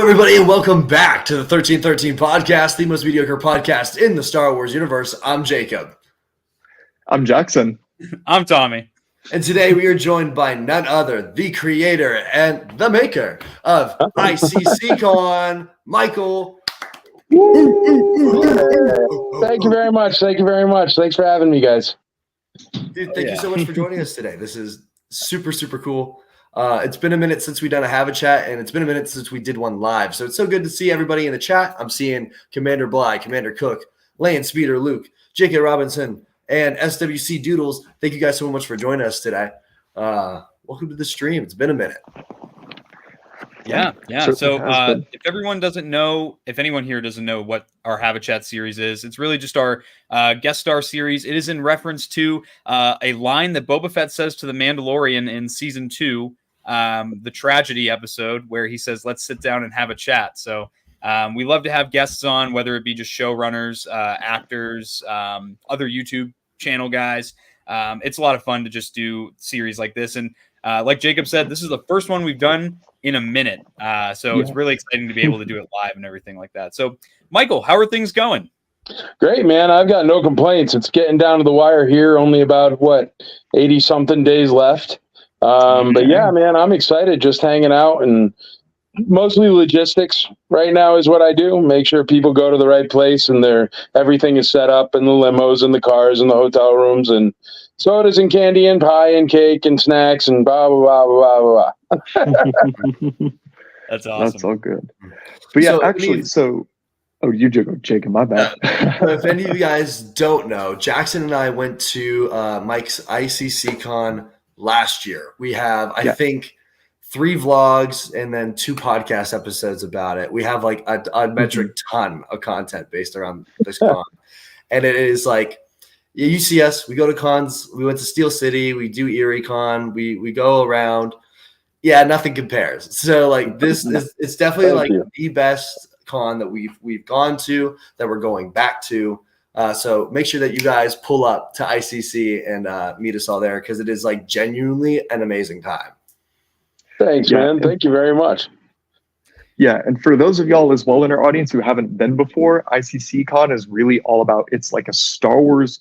everybody, and welcome back to the 1313 podcast, the most mediocre podcast in the Star Wars universe. I'm Jacob. I'm Jackson. I'm Tommy. And today we are joined by none other, the creator and the maker of ICCC, Michael. Thank you very much. Thanks for having me, guys. Dude, thank you so much for joining us today. This is super, super cool. It's been a minute since we've done a Have a Chat, and it's been a minute since we did one live. So it's so good to see everybody in the chat. I'm seeing Commander Bly, Commander Cook, Lane Speeder, Luke, J.K. Robinson, and SWC Doodles. Thank you guys so much for joining us today. Welcome to the stream. It's been a minute. Yeah. So if everyone doesn't know, if anyone here doesn't know what our Have a Chat series is, it's really just our guest star series. It is in reference to a line that Boba Fett says to the Mandalorian in season 2, the tragedy episode, where he says, "Let's sit down and have a chat." So we love to have guests on, whether it be just showrunners, actors, other YouTube channel guys. It's a lot of fun to just do series like this. And like Jacob said, this is the first one we've done in a minute. So it's really exciting to be able to do it live and everything like that. So, Michael, how are things going? Great, man. I've got no complaints. It's getting down to the wire here. Only about 80-something days left. But yeah, man, I'm excited. Just hanging out and mostly logistics right now is what I do. Make sure people go to the right place and everything is set up, and the limos and the cars and the hotel rooms and sodas and candy and pie and cake and snacks and blah blah blah blah blah blah. That's awesome. That's all good. But yeah, you Jacob, my bad. If any of you guys don't know, Jackson and I went to Mike's ICCCon last year. We have, I think, 3 vlogs and then 2 podcast episodes about it. We have like a metric ton of content based around this con. And it is like, you see us, we go to cons, we went to Steel City, we do Erie Con, we go around. Yeah, nothing compares. So like it's definitely like the best con that we've gone to, that we're going back to. So make sure that you guys pull up to ICC and meet us all there, because it is like genuinely an amazing time. Thanks, man. Thank you very much. Yeah, and for those of y'all as well in our audience who haven't been before, ICCCon is really all about, it's like a Star Wars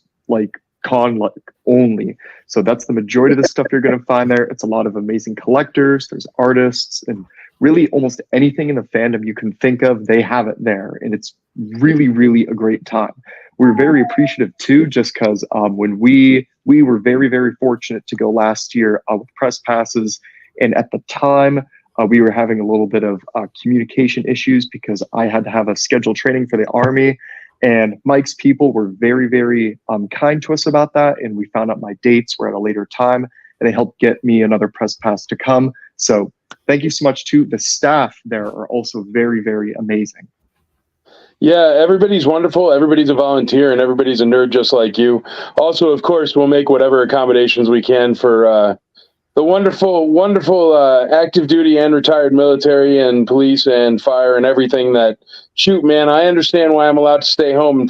con only. So that's the majority of the stuff you're going to find there. It's a lot of amazing collectors, there's artists, and really almost anything in the fandom you can think of, they have it there. And it's really, really a great time. We're very appreciative too, just because when we were very, very fortunate to go last year with press passes. And at the time, we were having a little bit of communication issues because I had to have a scheduled training for the Army. And Mike's people were very, very kind to us about that. And we found out my dates were at a later time, and they helped get me another press pass to come. So thank you so much to the staff there, are also very, very amazing. Yeah, everybody's wonderful. Everybody's a volunteer, and everybody's a nerd just like you. Also, of course, we'll make whatever accommodations we can for the wonderful active duty and retired military and police and fire and everything that, shoot, man, I understand why I'm allowed to stay home and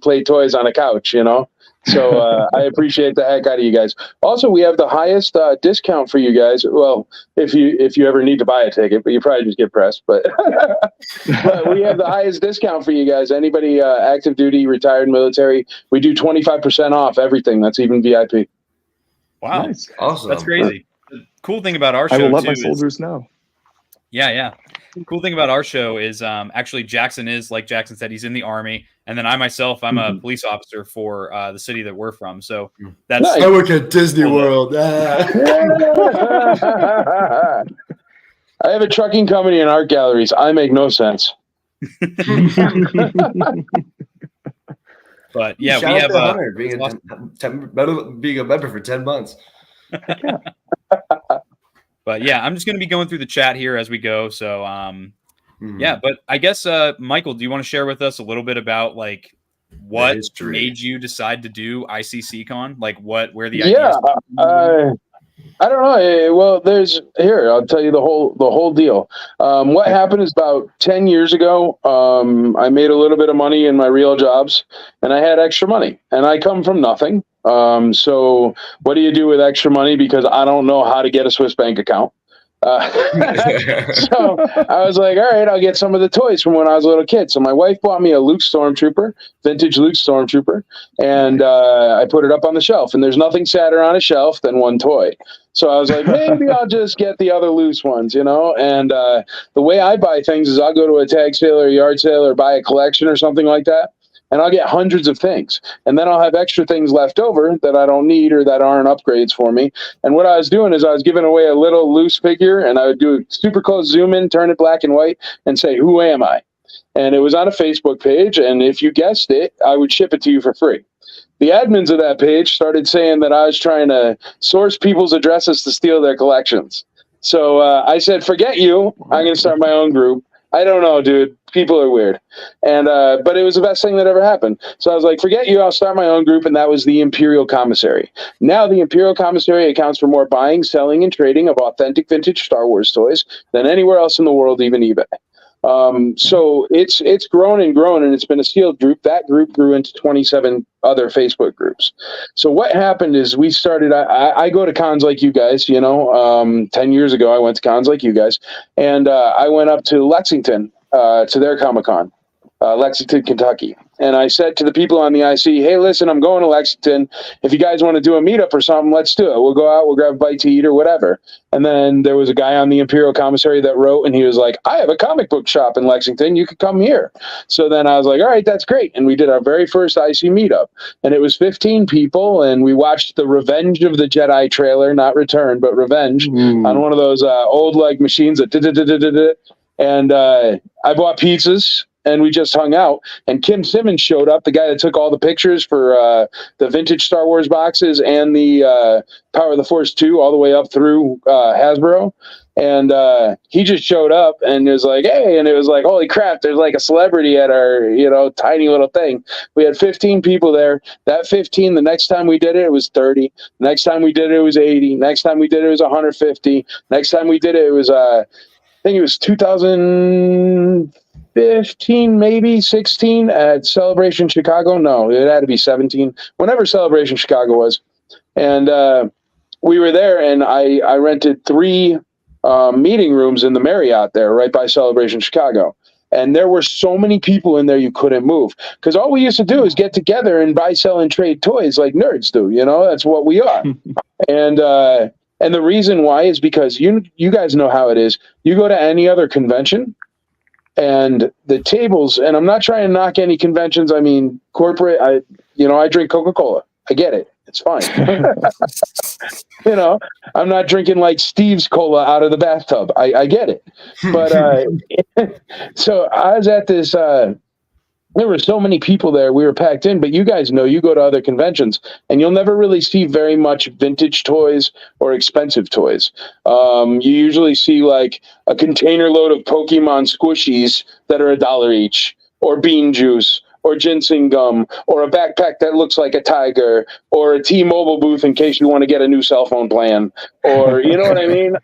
play toys on a couch, you know? So I appreciate the heck out of you guys. Also, we have the highest discount for you guys. Well, if you ever need to buy a ticket, but you probably just get pressed. But, but we have the highest discount for you guys. Anybody active duty, retired military, we do 25% off everything. That's even VIP. Wow. Nice. Awesome. That's crazy. The cool thing about our show, I will let my soldiers know. Yeah. The cool thing about our show is actually Jackson is, like Jackson said, he's in the Army. And then I'm a police officer for the city that we're from. So that's I work at Disney World. I have a trucking company and art galleries. I make no sense. But yeah, shout we out have to Hunter being a member for 10 months. But yeah, I'm just going to be going through the chat here as we go. So yeah, but I guess Michael, do you want to share with us a little bit about like what made you decide to do ICCCon? Like where the ideas I don't know. Well, I'll tell you the whole deal. What happened is about 10 years ago, I made a little bit of money in my real jobs, and I had extra money, and I come from nothing. So what do you do with extra money? Because I don't know how to get a Swiss bank account. So I was like, all right, I'll get some of the toys from when I was a little kid. So my wife bought me a Luke Stormtrooper, vintage Luke Stormtrooper, and I put it up on the shelf. And there's nothing sadder on a shelf than one toy. So I was like, maybe I'll just get the other loose ones, you know? And the way I buy things is I'll go to a tag sale or a yard sale or buy a collection or something like that. And I'll get hundreds of things. And then I'll have extra things left over that I don't need or that aren't upgrades for me. And what I was doing is I was giving away a little loose figure, and I would do a super close zoom in, turn it black and white, and say, who am I? And it was on a Facebook page. And if you guessed it, I would ship it to you for free. The admins of that page started saying that I was trying to source people's addresses to steal their collections. So I said, forget you. I'm going to start my own group. I don't know, dude. People are weird. And but it was the best thing that ever happened. So I was like, forget you. I'll start my own group. And that was the Imperial Commissary. Now the Imperial Commissary accounts for more buying, selling, and trading of authentic vintage Star Wars toys than anywhere else in the world, even eBay. So it's grown and grown, and it's been a sealed group. That group grew into 27 other Facebook groups. So what happened is we started, I go to cons like you guys, you know, 10 years ago, I went to cons like you guys, and I went up to Lexington, to their Comic-Con, Lexington, Kentucky. And I said to the people on the IC, hey, listen, I'm going to Lexington. If you guys want to do a meetup or something, let's do it. We'll go out, we'll grab a bite to eat or whatever. And then there was a guy on the Imperial Commissary that wrote, and he was like, I have a comic book shop in Lexington. You could come here. So then I was like, all right, that's great. And we did our very first IC meetup. And it was 15 people, and we watched the Revenge of the Jedi trailer, not Return, but Revenge, on one of those old like machines that and I bought pizzas. And we just hung out, and Kim Simmons showed up, the guy that took all the pictures for the vintage Star Wars boxes and the Power of the Force 2 all the way up through Hasbro. And he just showed up and was like, hey, and it was like, holy crap, there's like a celebrity at our, you know, tiny little thing. We had 15 people there. That 15, the next time we did it, it was 30. Next time we did it, it was 80. Next time we did it, it was 150. Next time we did it, it was, I think it was 2015, maybe 16 at Celebration Chicago. No, it had to be 17. Whenever Celebration Chicago was. And we were there, and I rented 3 meeting rooms in the Marriott there, right by Celebration Chicago. And there were so many people in there you couldn't move. Because all we used to do is get together and buy, sell, and trade toys like nerds do. You know, that's what we are. And the reason why is because you guys know how it is. You go to any other convention, and the tables, and I'm not trying to knock any conventions. I mean, corporate, I drink Coca-Cola. I get it. It's fine. You know, I'm not drinking like Steve's cola out of the bathtub. I get it. But so I was at this, there were so many people there. We were packed in, but you guys know, you go to other conventions and you'll never really see very much vintage toys or expensive toys. You usually see like a container load of Pokemon squishies that are $1 each, or bean juice, or ginseng gum, or a backpack that looks like a tiger, or a T-Mobile booth in case you want to get a new cell phone plan, or, you know what I mean?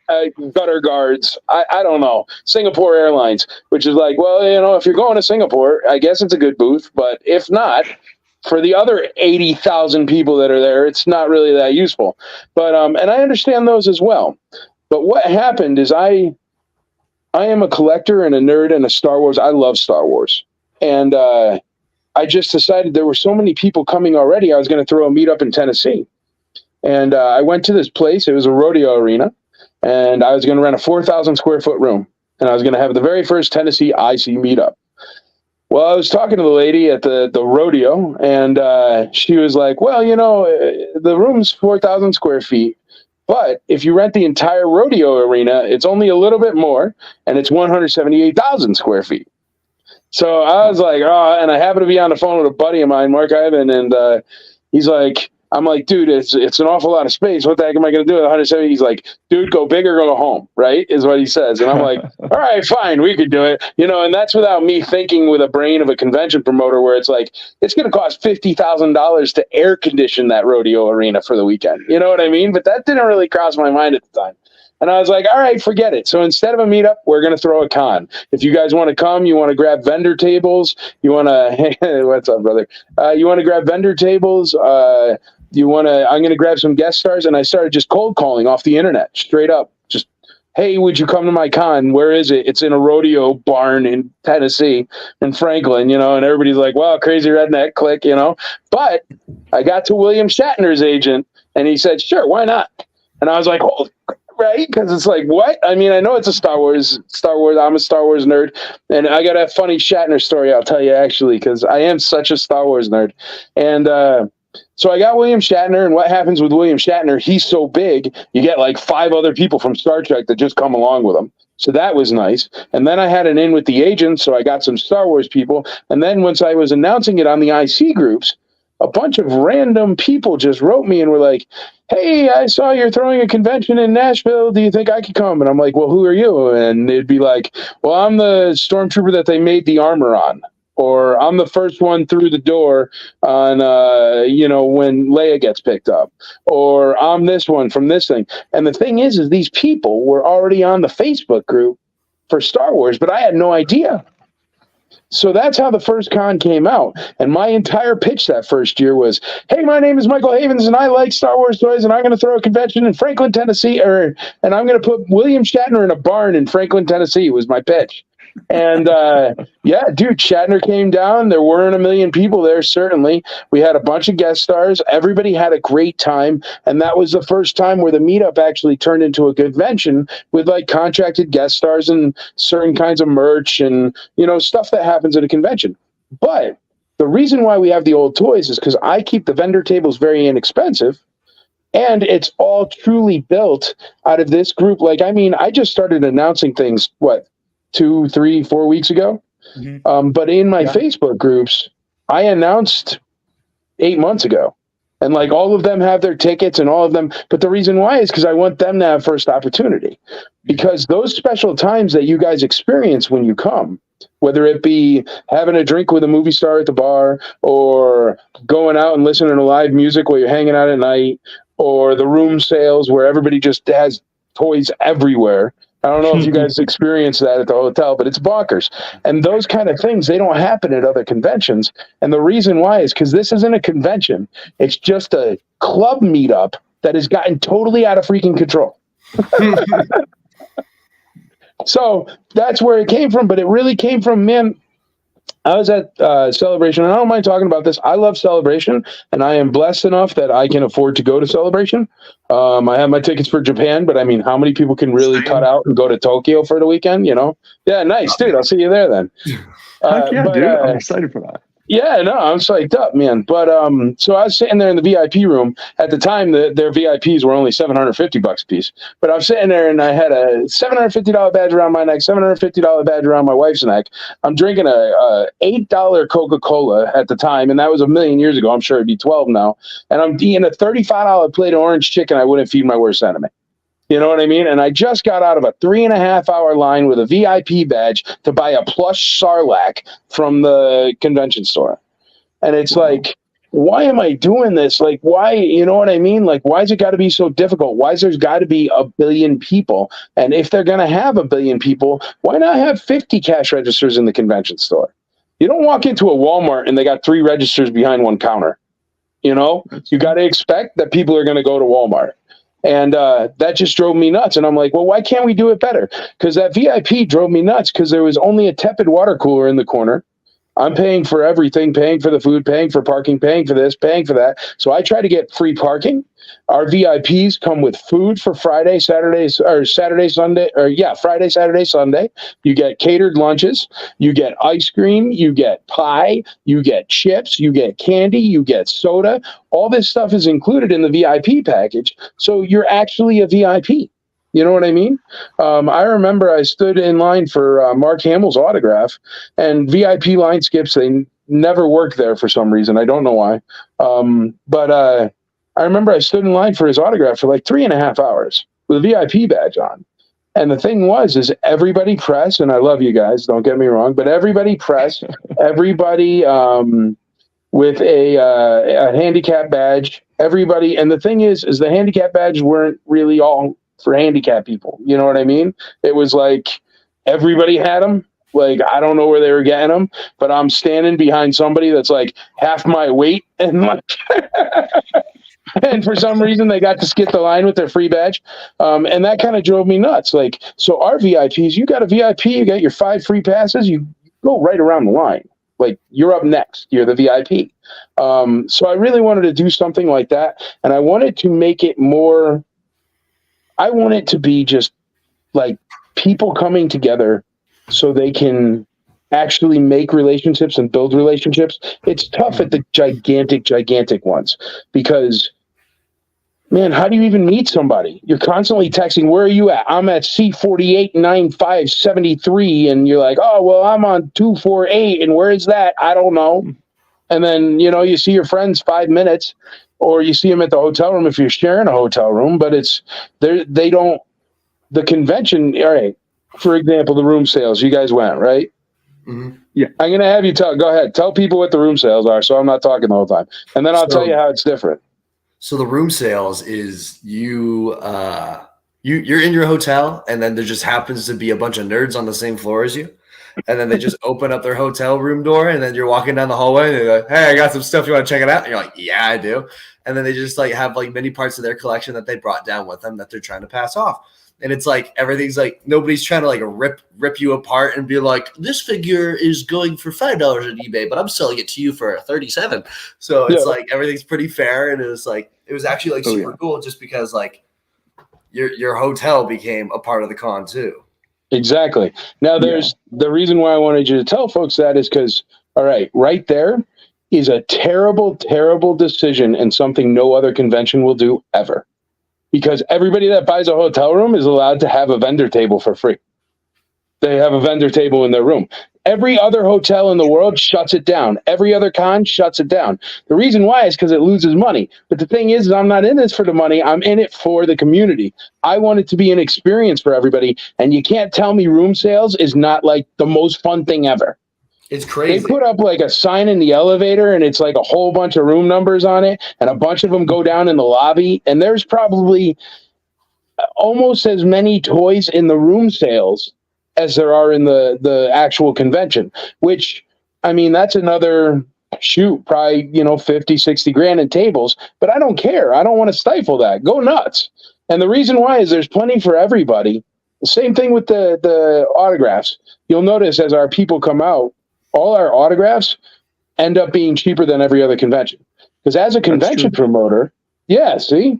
Gutter guards. I don't know. Singapore Airlines, which is like, well, you know, if you're going to Singapore, I guess it's a good booth, but if not, for the other 80,000 people that are there, it's not really that useful. But, and I understand those as well. But what happened is I am a collector and a nerd and a Star Wars. I love Star Wars. And, I just decided there were so many people coming already, I was going to throw a meetup in Tennessee. And I went to this place. It was a rodeo arena. And I was going to rent a 4,000 square foot room. And I was going to have the very first Tennessee IC meetup. Well, I was talking to the lady at the rodeo, and she was like, well, you know, the room's 4,000 square feet. But if you rent the entire rodeo arena, it's only a little bit more, and it's 178,000 square feet. So I was like, oh, and I happened to be on the phone with a buddy of mine, Mark Ivan, and he's like, I'm like, dude, it's an awful lot of space. What the heck am I going to do with 170? He's like, dude, go big or go home, right, is what he says. And I'm like, all right, fine, we could do it. You know, and that's without me thinking with a brain of a convention promoter where it's like, it's going to cost $50,000 to air condition that rodeo arena for the weekend. You know what I mean? But that didn't really cross my mind at the time. And I was like, all right, forget it. So instead of a meetup, we're going to throw a con. If you guys want to come, you want to grab vendor tables, you want to, what's up, brother? You want to grab vendor tables, I'm going to grab some guest stars. And I started just cold calling off the internet, straight up. Just, hey, would you come to my con? Where is it? It's in a rodeo barn in Tennessee, in Franklin, and everybody's like, wow, crazy redneck, click, But I got to William Shatner's agent, and he said, sure, why not? And I was like, oh, right? Because it's like, what? I mean, I know it's a Star Wars. I'm a Star Wars nerd. And I got a funny Shatner story I'll tell you, actually, because I am such a Star Wars nerd. And so I got William Shatner, and what happens with William Shatner, he's so big, you get like 5 other people from Star Trek that just come along with him. So that was nice. And then I had an in with the agent, so I got some Star Wars people. And then once I was announcing it on the IC groups, a bunch of random people just wrote me and were like, hey, I saw you're throwing a convention in Nashville. Do you think I could come? And I'm like, well, who are you? And they'd be like, well, I'm the stormtrooper that they made the armor on. Or I'm the first one through the door on, when Leia gets picked up. Or I'm this one from this thing. And the thing is these people were already on the Facebook group for Star Wars, but I had no idea. So that's how the first con came out. And my entire pitch that first year was, hey, my name is Michael Havens, and I like Star Wars toys, and I'm going to throw a convention in Franklin, Tennessee, and I'm going to put William Shatner in a barn in Franklin, Tennessee, was my pitch. And dude, Shatner came down. There weren't a million people there, certainly. We had a bunch of guest stars. Everybody had a great time. And that was the first time where the meetup actually turned into a convention with like contracted guest stars and certain kinds of merch and, stuff that happens at a convention. But the reason why we have the old toys is because I keep the vendor tables very inexpensive. And it's all truly built out of this group. Like, I mean, I just started announcing things, 2, 3, 4 weeks ago. Mm-hmm. But in my Facebook groups, I announced 8 months ago. And like all of them have their tickets and all of them. But the reason why is because I want them to have first opportunity. Because those special times that you guys experience when you come, whether it be having a drink with a movie star at the bar or going out and listening to live music while you're hanging out at night, or the room sales where everybody just has toys everywhere. I don't know if you guys experience that at the hotel, but it's bonkers. And those kind of things, they don't happen at other conventions. And the reason why is because this isn't a convention. It's just a club meetup that has gotten totally out of freaking control. So that's where it came from. But it really came from, man, I was at Celebration, and I don't mind talking about this. I love Celebration, and I am blessed enough that I can afford to go to Celebration. I have my tickets for Japan, but I mean, how many people can really cut out and go to Tokyo for the weekend, Yeah, nice, dude. I'll see you there then. Heck yeah, dude. I'm excited for that. Yeah, no, I'm psyched up, man. But so I was sitting there in the VIP room. At the time, their VIPs were only $750 a piece. But I'm sitting there, and I had a $750 badge around my neck, $750 badge around my wife's neck. I'm drinking a $8 Coca-Cola at the time, and that was a million years ago. I'm sure it'd be 12 now. And I'm eating a $35 plate of orange chicken I wouldn't feed my worst enemy. You know what I mean? And I just got out of a 3.5-hour line with a VIP badge to buy a plush Sarlacc from the convention store. And it's like, why am I doing this? Like, why, you know what I mean? Like, why is it got to be so difficult? Why is there's got to be a billion people? And if they're going to have a billion people, why not have 50 cash registers in the convention store? You don't walk into a Walmart and they got 3 registers behind one counter. You got to expect that people are going to go to Walmart. And that just drove me nuts. And I'm like, well, why can't we do it better? Because that VIP drove me nuts because there was only a tepid water cooler in the corner. I'm paying for everything, paying for the food, paying for parking, paying for this, paying for that. So I try to get free parking. Our VIPs come with food for Friday, Saturday, Sunday. You get catered lunches, you get ice cream, you get pie, you get chips, you get candy, you get soda. All this stuff is included in the VIP package. So you're actually a VIP. You know what I mean? I remember I stood in line for Mark Hamill's autograph, and VIP line skips, they never work there for some reason. I don't know why. But I remember I stood in line for his autograph for like 3.5 hours with a VIP badge on. And the thing is everybody press, and I love you guys, don't get me wrong, but everybody press, everybody with a handicap badge, everybody. And the thing is the handicap badges weren't really all for handicap people. You know what I mean? It was like everybody had them. Like, I don't know where they were getting them, but I'm standing behind somebody that's like half my weight and like, And for some reason, they got to skip the line with their free badge. And that kind of drove me nuts. Like, so our VIPs, you got a VIP, you got your 5 free passes, you go right around the line. Like, you're up next. You're the VIP. So I really wanted to do something like that. And I wanted to make it more, I want it to be just like people coming together so they can actually make relationships and build relationships. It's tough at the gigantic ones because, man, how do you even meet somebody? You're constantly texting, where are you at? I'm at C489573. And you're like, oh, well, I'm on 248. And where is that? I don't know. And then, you know, you see your friends 5 minutes, or you see them at the hotel room if you're sharing a hotel room, but they don't, the convention. All right. For example, the room sales, you guys went, right? Mm-hmm. Yeah. I'm going to have you go ahead. Tell people what the room sales are. So I'm not talking the whole time. And then I'll tell you how it's different. So the room sales is you're in your hotel, and then there just happens to be a bunch of nerds on the same floor as you. And then they just open up their hotel room door, and then you're walking down the hallway, and they're like, hey, I got some stuff. You want to check it out? And you're like, yeah, I do. And then they just like have like many parts of their collection that they brought down with them that they're trying to pass off. And it's like everything's like nobody's trying to like rip you apart and be like, this figure is going for $5 on eBay, but I'm selling it to you for $37. So it's like everything's pretty fair, and it was actually like super cool just because like your hotel became a part of the con too. Exactly. Now there's the reason why I wanted you to tell folks that is because, all right there is a terrible, terrible decision and something no other convention will do ever. Because everybody that buys a hotel room is allowed to have a vendor table for free. They have a vendor table in their room. Every other hotel in the world shuts it down. Every other con shuts it down. The reason why is because it loses money. But the thing is I'm not in this for the money. I'm in it for the community. I want it to be an experience for everybody. And you can't tell me room sales is not like the most fun thing ever. It's crazy. They put up like a sign in the elevator, and it's like a whole bunch of room numbers on it, and a bunch of them go down in the lobby, and there's probably almost as many toys in the room sales as there are in the actual convention, which, I mean, that's another probably, 50, 60 grand in tables, but I don't care. I don't want to stifle that. Go nuts. And the reason why is there's plenty for everybody. The same thing with the autographs. You'll notice as our people come out, all our autographs end up being cheaper than every other convention. Because as a convention promoter, as a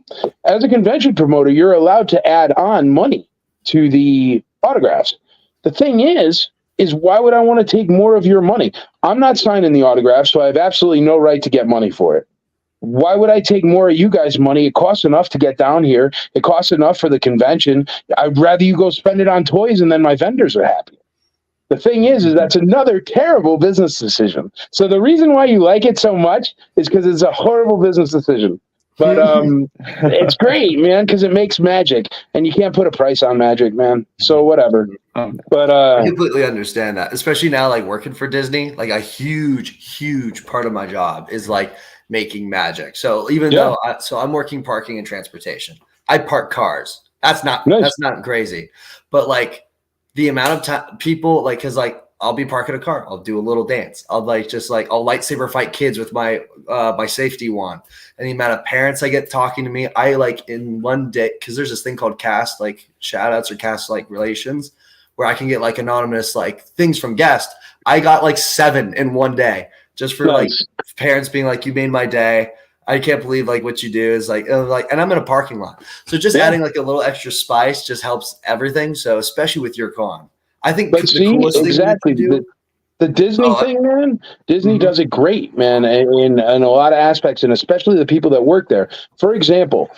convention promoter, you're allowed to add on money to the autographs. The thing is why would I want to take more of your money? I'm not signing the autograph, so I have absolutely no right to get money for it. Why would I take more of you guys' money? It costs enough to get down here. It costs enough for the convention. I'd rather you go spend it on toys, and then my vendors are happy. The thing is that's another terrible business decision. So the reason why you like it so much is because it's a horrible business decision. But it's great, man, because it makes magic, and you can't put a price on magic, man. So whatever. But I completely understand that, especially now, like working for Disney. Like a huge part of my job is like making magic. So even though I'm working parking and transportation, I park cars. That's not crazy, but like the amount of time people like, because like I'll be parking a car, I'll do a little dance, I'll lightsaber fight kids with my my safety wand, and the amount of parents I get talking to me, I like in one day, because there's this thing called cast like shout outs or cast like relations where I can get like anonymous like things from guests. I got like 7 in one day just for like parents being like, you made my day. I can't believe like what you do is like, and I'm in a parking lot. So just adding like a little extra spice just helps everything. So especially with your con, I think the coolest thing you do, the Disney thing, man, Disney does it great, man, in a lot of aspects, and especially the people that work there. For example,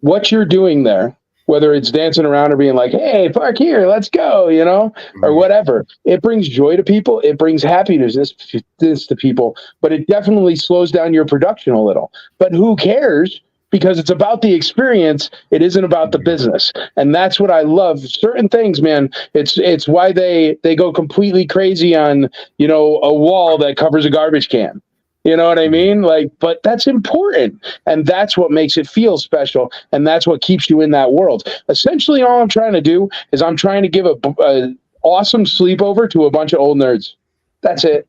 what you're doing there, whether it's dancing around or being like, hey, park here, let's go, or whatever. It brings joy to people. It brings happiness to people, but it definitely slows down your production a little. But who cares? Because it's about the experience. It isn't about the business. And that's what I love. Certain things, man, it's why they go completely crazy on, a wall that covers a garbage can. You know what I mean? Like, but that's important. And that's what makes it feel special. And that's what keeps you in that world. Essentially, all I'm trying to do is I'm trying to give a awesome sleepover to a bunch of old nerds. That's it.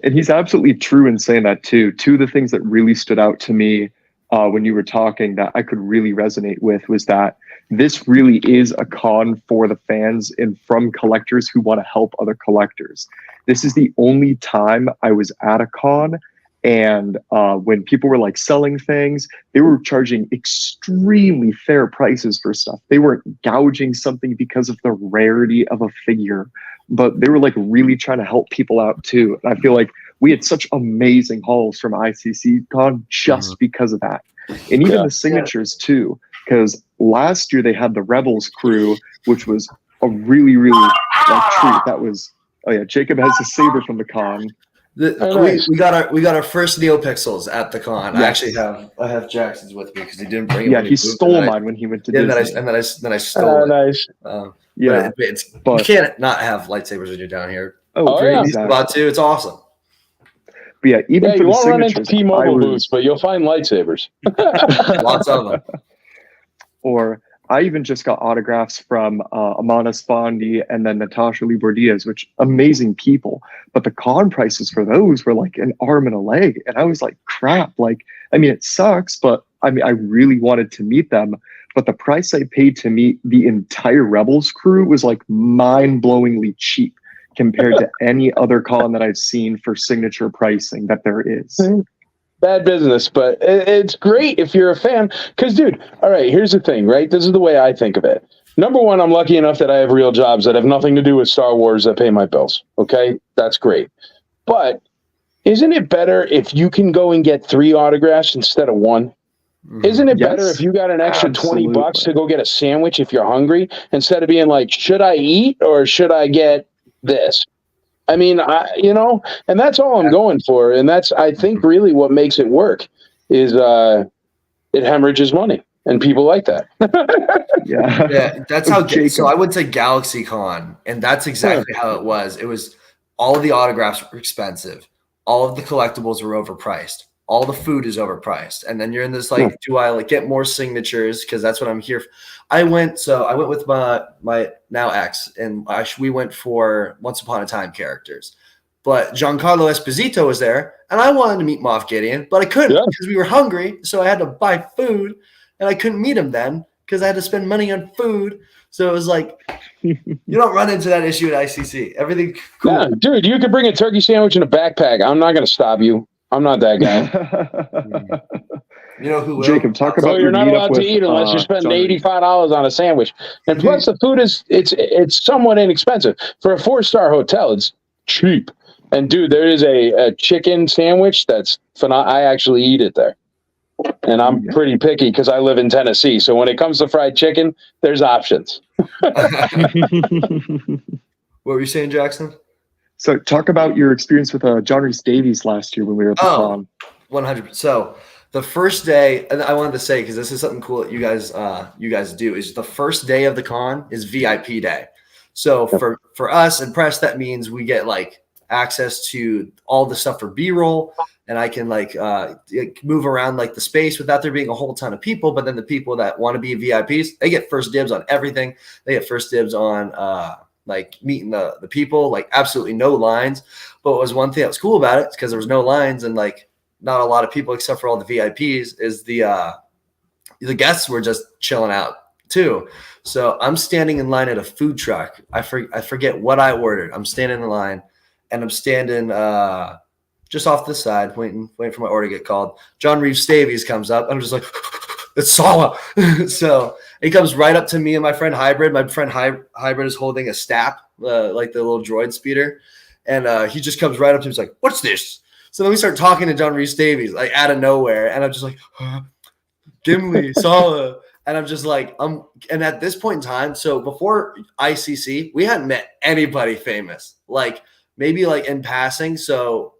And he's absolutely true in saying that too. Two of the things that really stood out to me when you were talking that I could really resonate with was that this really is a con for the fans and from collectors who want to help other collectors. This is the only time I was at a con, and when people were like selling things, they were charging extremely fair prices for stuff. They weren't gouging something because of the rarity of a figure, but they were like really trying to help people out too. And I feel like we had such amazing hauls from ICC Con just because of that. And even the signatures too, because last year they had the Rebels crew, which was a really, really like treat. That was, oh yeah, Jacob has a saber from the con. We got our first NeoPixels at the con. Yes. I have Jackson's with me because he didn't bring it. Yeah, he stole mine when he went to Disney. And then I stole it. Nice. But you can't not have lightsabers when you're down here. Oh yeah, about to. It's awesome. But yeah, even for you the won't run into signatures, T-Mobile booths, but you'll find lightsabers. Lots of them. Or I even just got autographs from Amana Spondi and then Natasha Libordiaz, which amazing people. But the con prices for those were like an arm and a leg. And I was like, crap. Like, I mean, it sucks, but I mean, I really wanted to meet them. But the price I paid to meet the entire Rebels crew was like mind-blowingly cheap compared to any other con that I've seen for signature pricing that there is. Bad business, but it's great if you're a fan. Because, dude, all right, here's the thing, right? This is the way I think of it. Number one, I'm lucky enough that I have real jobs that have nothing to do with Star Wars that pay my bills. Okay? That's great. But isn't it better if you can go and get 3 autographs instead of 1? Isn't it better if you got an extra $20 to go get a sandwich if you're hungry instead of being like, should I eat or should I get this? I mean, and that's all I'm going for. And that's, I think, really what makes it work is it hemorrhages money. And people like that. Yeah, that's how. So I went to GalaxyCon, and that's exactly how it was. It was all of the autographs were expensive. All of the collectibles were overpriced. All the food is overpriced. And then you're in this like, do I like get more signatures? Because that's what I'm here for. I went with my now ex, and we went for Once Upon a Time characters. But Giancarlo Esposito was there, and I wanted to meet Moff Gideon, but I couldn't because we were hungry. So I had to buy food, and I couldn't meet him then because I had to spend money on food. So it was like, you don't run into that issue at ICC. Everything cool. Yeah, dude, you could bring a turkey sandwich in a backpack. I'm not going to stop you. I'm not that guy. You know who will? Jacob, talk about you're not allowed to eat unless you spend $85 on a sandwich. And plus the food it's somewhat inexpensive. For a 4-star hotel, it's cheap. And dude, there is a chicken sandwich that's phenomenal. I actually eat it there. And I'm pretty picky because I live in Tennessee. So when it comes to fried chicken, there's options. What were you saying, Jackson? So talk about your experience with John Rhys Davies last year when we were at the con. 100%. So the first day, and I wanted to say, because this is something cool that you guys do, is the first day of the con is VIP day. So for us and press, that means we get like access to all the stuff for B-roll, and I can like move around like the space without there being a whole ton of people. But then the people that want to be VIPs, they get first dibs on everything. They get first dibs on like meeting the people, like absolutely no lines. But what was one thing that was cool about it, because there was no lines and like not a lot of people except for all the VIPs, is the guests were just chilling out too. So I'm standing in line at a food truck. I forget what I ordered. I'm standing in line, and I'm standing just off the side, waiting for my order to get called. John Rhys Davies comes up. I'm just like, it's Sala. So he comes right up to me and my friend Hybrid. My friend Hybrid is holding a STAP, like the little droid speeder. And he just comes right up to me. He's like, what's this? So then we start talking to John Rhys Davies, like out of nowhere. And I'm just like, Gimli, Sala. And I'm just like, and at this point in time, so before ICC, we hadn't met anybody famous, like maybe like in passing. So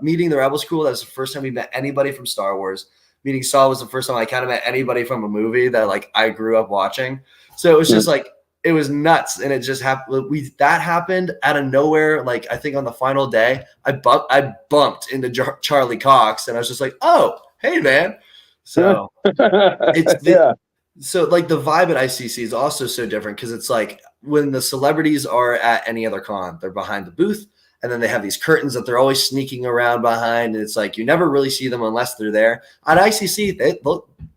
meeting the Rebels School, that was the first time we met anybody from Star Wars. Meeting Saul was the first time I kind of met anybody from a movie that like I grew up watching. So it was just like, it was nuts. And it just happened. That happened out of nowhere. Like I think on the final day, I bumped into Charlie Cox, and I was just like, oh, hey man. So so like the vibe at ICC is also so different, because it's like when the celebrities are at any other con, they're behind the booth, And then they have these curtains that they're always sneaking around behind. And it's like, you never really see them unless they're there. At ICC,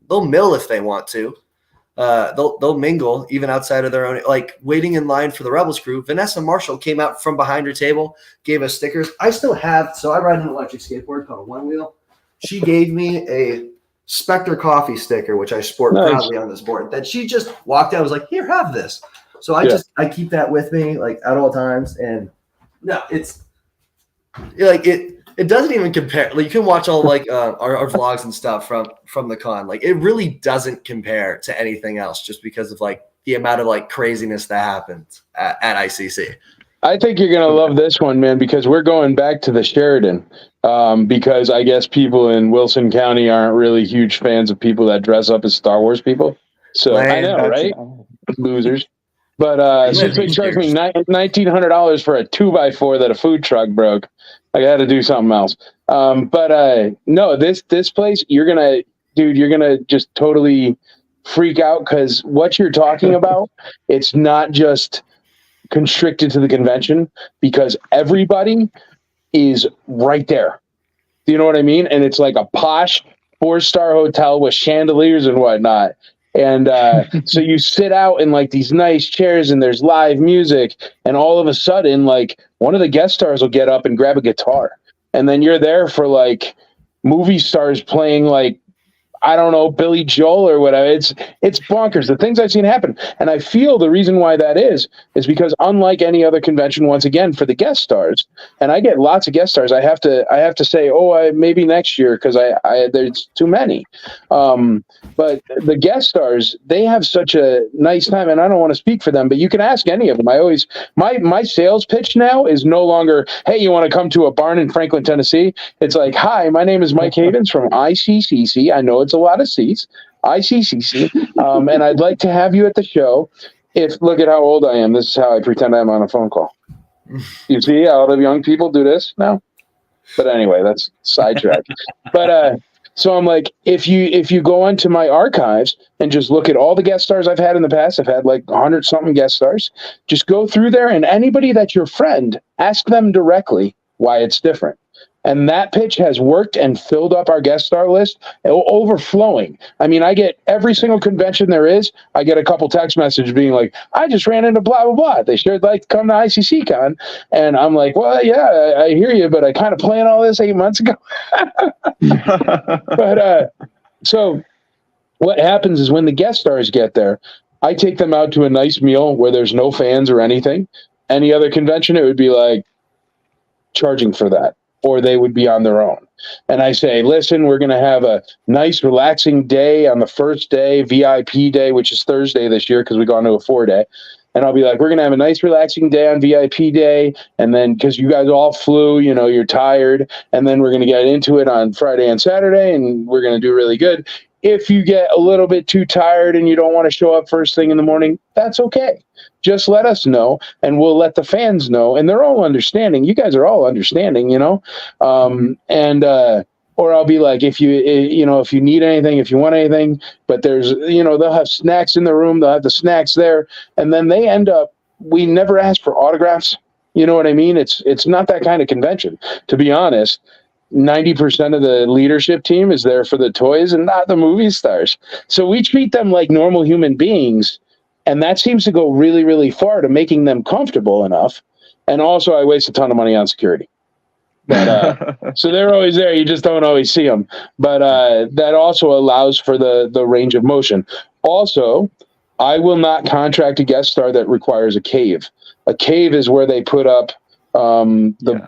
they'll mill if they want to. They'll mingle even outside of their own, like waiting in line for the Rebels crew. Vanessa Marshall came out from behind her table, gave us stickers. I still have, so I ride an electric skateboard called a One Wheel. She gave me a Spectre coffee sticker, which I sport proudly on this board, that she just walked out and was like, here, have this. So I keep that with me like at all times. And no, it's like it doesn't even compare. Like, you can watch all like our vlogs and stuff from the con. Like, it really doesn't compare to anything else, just because of like the amount of like craziness that happens at ICC. I think you're gonna love this one, man, because we're going back to the Sheridan. Because I guess people in Wilson County aren't really huge fans of people that dress up as Star Wars people. So I know, right? Losers. But since they charged me $1,900 for a 2x4 that a food truck broke, I got to do something else. No, this place, you're gonna just totally freak out, because what you're talking about, it's not just constricted to the convention, because everybody is right there. Do you know what I mean? And it's like a posh 4-star hotel with chandeliers and whatnot. And so you sit out in like these nice chairs and there's live music, and all of a sudden, like, one of the guest stars will get up and grab a guitar, and then you're there for like movie stars playing, like, I don't know, Billy Joel or whatever. It's bonkers, the things I've seen happen. And I feel the reason why that is because, unlike any other convention, once again, for the guest stars, and I get lots of guest stars, I have to say, maybe next year, because I there's too many. But the guest stars, they have such a nice time, and I don't want to speak for them, but you can ask any of them. My sales pitch now is no longer, hey, you want to come to a barn in Franklin, Tennessee? It's like, hi, my name is Mike Havens from ICCC. I know it's a lot of seats, ICCC, and I'd like to have you at the show. Look at how old I am. This is how I pretend I'm on a phone call. You see how the young people do this now? But anyway, that's sidetrack. But so I'm like, if you go onto my archives and just look at all the guest stars I've had in the past, I've had like 100-something guest stars. Just go through there, and anybody that's your friend, ask them directly why it's different. And that pitch has worked and filled up our guest star list, overflowing. I mean, I get every single convention there is, I get a couple text messages being like, I just ran into blah, blah, blah. They sure like to come to ICC Con. And I'm like, well, yeah, I hear you, but I kind of planned all this 8 months ago. But so what happens is, when the guest stars get there, I take them out to a nice meal where there's no fans or anything. Any other convention, it would be like charging for that, or they would be on their own. And I say, listen, we're going to have a nice relaxing day on the first day, VIP day, which is Thursday this year, because we've gone to a 4-day. And I'll be like, we're going to have a nice relaxing day on VIP day. And then, because you guys all flew, you're tired. And then we're going to get into it on Friday and Saturday, and we're going to do really good. If you get a little bit too tired and you don't want to show up first thing in the morning, that's okay. Just let us know, and we'll let the fans know. And they're all understanding. You guys are all understanding, or I'll be like, if you need anything, if you want anything, but there's, they'll have snacks in the room. They'll have the snacks there. And then they end up, we never ask for autographs. You know what I mean? It's not that kind of convention, to be honest. 90% of the leadership team is there for the toys and not the movie stars. So we treat them like normal human beings. And that seems to go really, really far to making them comfortable enough. And also, I waste a ton of money on security. But so they're always there. You just don't always see them. But that also allows for the range of motion. Also, I will not contract a guest star that requires a cave. A cave is where they put up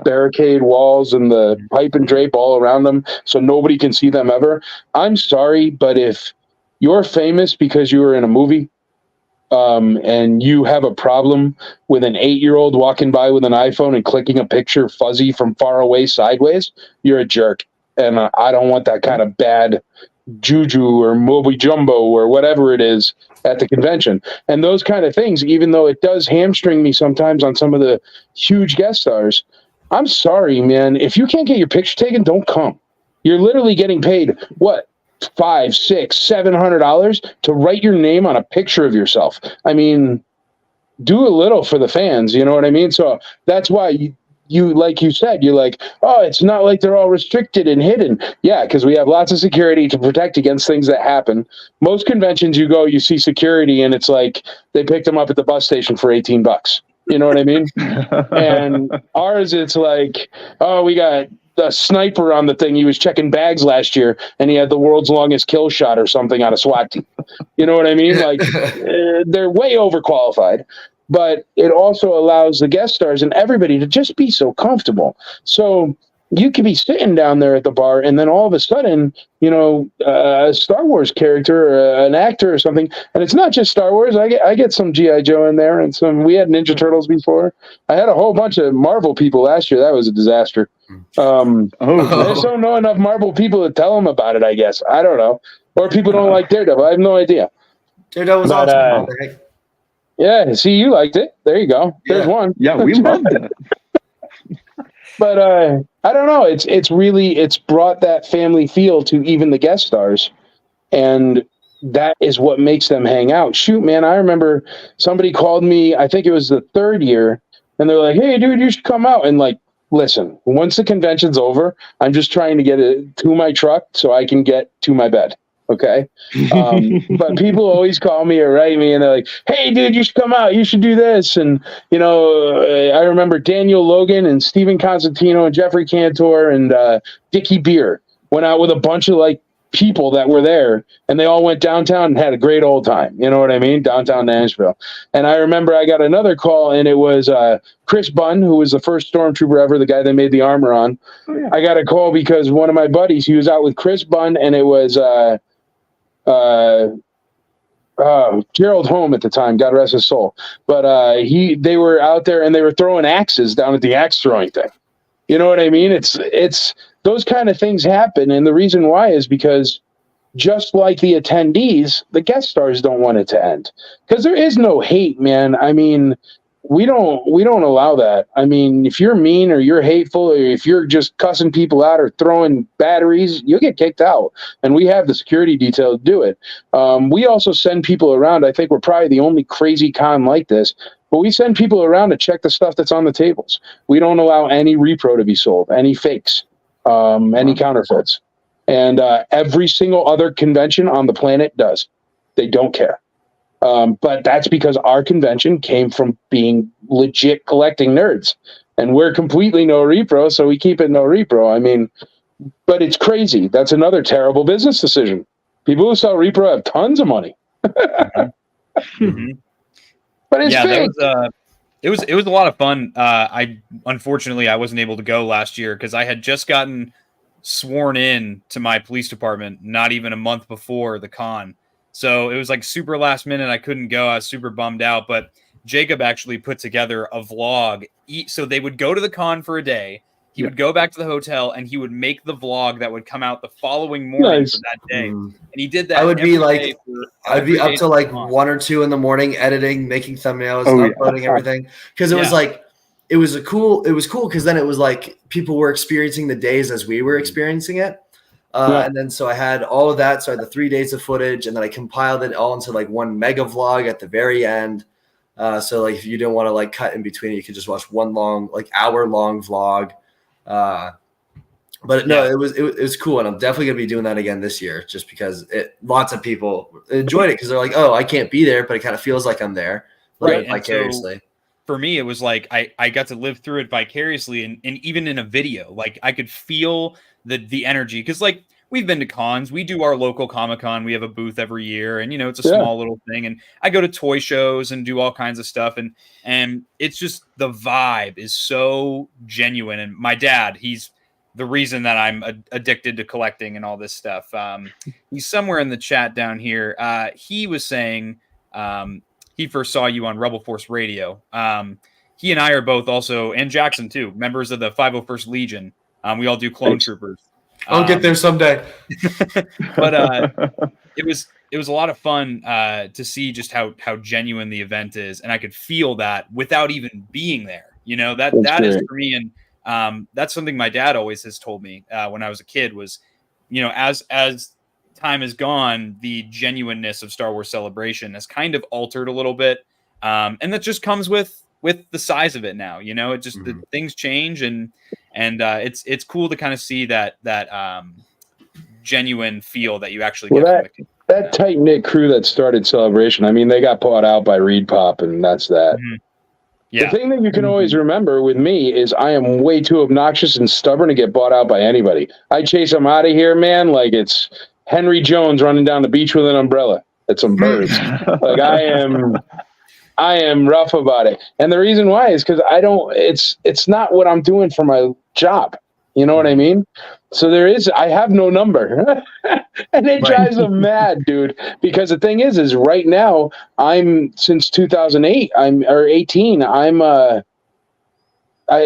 barricade walls and the pipe and drape all around them so nobody can see them ever. I'm sorry, but if you're famous because you were in a movie, and you have a problem with an 8-year-old walking by with an iPhone and clicking a picture fuzzy from far away sideways, you're a jerk. And I don't want that kind of bad juju or moby jumbo or whatever it is at the convention. And those kind of things, even though it does hamstring me sometimes on some of the huge guest stars, I'm sorry, man. If you can't get your picture taken, don't come. You're literally getting paid, what, $500, $600, $700 to write your name on a picture of yourself. I mean, do a little for the fans, you know what I mean? So that's why like you said, you're like, oh, it's not like they're all restricted and hidden. Yeah, because we have lots of security to protect against things that happen. Most conventions you go, you see security, and it's like they picked them up at the bus station for $18. You know what I mean? And ours, it's like, oh, we got a sniper on the thing. He was checking bags last year, and he had the world's longest kill shot or something out of SWAT team. You know what I mean? Like, they're way overqualified. But it also allows the guest stars and everybody to just be so comfortable. So you could be sitting down there at the bar, and then all of a sudden, you know, a Star Wars character, or an actor or something, and it's not just Star Wars. I get some G.I. Joe in there, and we had Ninja Turtles before. I had a whole bunch of Marvel people last year. That was a disaster. I just don't know enough Marvel people to tell them about it, I guess. I don't know. Or people don't like Daredevil. I have no idea. Daredevil was awesome. Yeah, see, you liked it. There you go. There's one. Yeah, we loved it. But I don't know. It's brought that family feel to even the guest stars, and that is what makes them hang out. Shoot, man, I remember somebody called me. I think it was the third year, and they're like, "Hey, dude, you should come out." And like, listen, once the convention's over, I'm just trying to get it to my truck so I can get to my bed. Okay. But people always call me or write me, and they're like, "Hey, dude, you should come out. You should do this." And, you know, I remember Daniel Logan and Steven Constantino and Jeffrey Cantor and Dickie Beer went out with a bunch of like people that were there, and they all went downtown and had a great old time. You know what I mean? Downtown Nashville. And I remember I got another call, and it was Chris Bunn, who was the first stormtrooper ever, the guy they made the armor on. Oh, yeah. I got a call because one of my buddies, he was out with Chris Bunn, and it was Gerald Holm at the time, God rest his soul. But they were out there, and they were throwing axes down at the axe throwing thing. You know what I mean? It's those kind of things happen, and the reason why is because just like the attendees, the guest stars don't want it to end, because there is no hate, man. I mean, we don't allow that. I mean, if you're mean or you're hateful, or if you're just cussing people out or throwing batteries, you'll get kicked out. And we have the security detail to do it. We also send people around. I think we're probably the only crazy con like this, but we send people around to check the stuff that's on the tables. We don't allow any repro to be sold, any fakes, any counterfeits. And every single other convention on the planet does. They don't care. But that's because our convention came from being legit collecting nerds, and we're completely no repro, so we keep it no repro. I mean, but it's crazy. That's another terrible business decision. People who sell repro have tons of money. Mm-hmm. But it's fake. It was a lot of fun. Unfortunately I wasn't able to go last year because I had just gotten sworn in to my police department not even a month before the con. So it was like super last minute. I couldn't go. I was super bummed out. But Jacob actually put together a vlog. So they would go to the con for a day. He would go back to the hotel, and he would make the vlog that would come out the following morning for that day. And he did that. I'd be up to like 1 or 2 in the morning editing, making thumbnails, uploading everything. Because it was like, it was cool because then it was like people were experiencing the days as we were experiencing it. And then so I had all of that. So I had the 3 days of footage, and then I compiled it all into like one mega vlog at the very end. So like if you didn't want to like cut in between it, you could just watch one long, like hour-long vlog. But no, it was cool, and I'm definitely gonna be doing that again this year, just because lots of people enjoyed it because they're like, oh, I can't be there, but it kind of feels like I'm there, right? Vicariously. So for me, it was like I got to live through it vicariously, and even in a video, like I could feel the energy, because like we've been to cons, we do our local Comic-Con, we have a booth every year, and you know it's a small little thing, and I go to toy shows and do all kinds of stuff, and it's just the vibe is so genuine. And my dad, he's the reason that I'm addicted to collecting and all this stuff. He's somewhere in the chat down here. He was saying he first saw you on Rebel Force Radio. He and I are both also, and Jackson too, members of the 501st Legion. We all do Clone Troopers. I'll get there someday. But it was a lot of fun to see just how genuine the event is, and I could feel that without even being there. You know, that is for me, and that's something my dad always has told me when I was a kid was, you know, as time has gone, the genuineness of Star Wars Celebration has kind of altered a little bit, and that just comes with with the size of it now. It just the things change, and it's cool to kind of see that genuine feel that you actually get. That tight knit crew that started Celebration. I mean, they got bought out by Reed Pop, and that's that. Mm-hmm. Yeah. The thing that you can always remember with me is I am way too obnoxious and stubborn to get bought out by anybody. I chase them out of here, man, like it's Henry Jones running down the beach with an umbrella at some birds. Like I am rough about it. And the reason why is because it's not what I'm doing for my job. You know what I mean? So I have no number. And it drives them mad, dude. Because the thing is right now, since 2008, 18,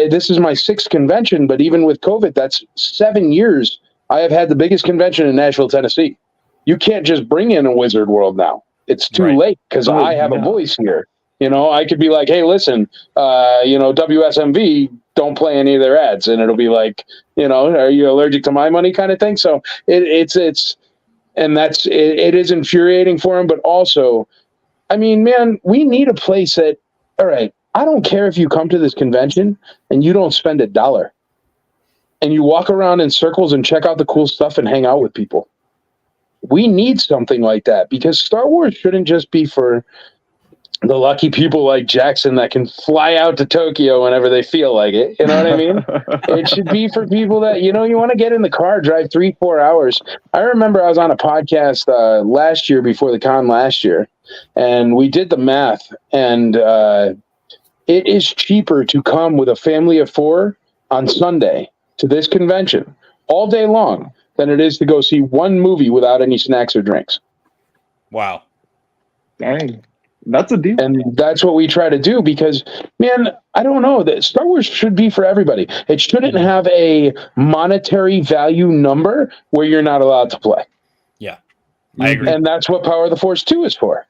this is my 6th convention, but even with COVID, that's 7 years. I have had the biggest convention in Nashville, Tennessee. You can't just bring in a Wizard World now. It's too late because I have a voice here. I could be like, hey, listen, WSMV, don't play any of their ads. And it'll be like, are you allergic to my money kind of thing? So it is infuriating for them. But also, I mean, man, we need a place that, all right, I don't care if you come to this convention and you don't spend $1 and you walk around in circles and check out the cool stuff and hang out with people. We need something like that because Star Wars shouldn't just be for the lucky people like Jackson that can fly out to Tokyo whenever they feel like it. You know what I mean? It should be for people that, you want to get in the car, drive 3-4 hours. I remember I was on a podcast last year before the con last year, and we did the math, and it is cheaper to come with a family of 4 on Sunday to this convention all day long than it is to go see one movie without any snacks or drinks. Wow. Dang. That's a deal. And that's what we try to do because, man, I don't know. That Star Wars should be for everybody. It shouldn't have a monetary value number where you're not allowed to play. Yeah, I agree. And that's what Power of the Force 2 is for.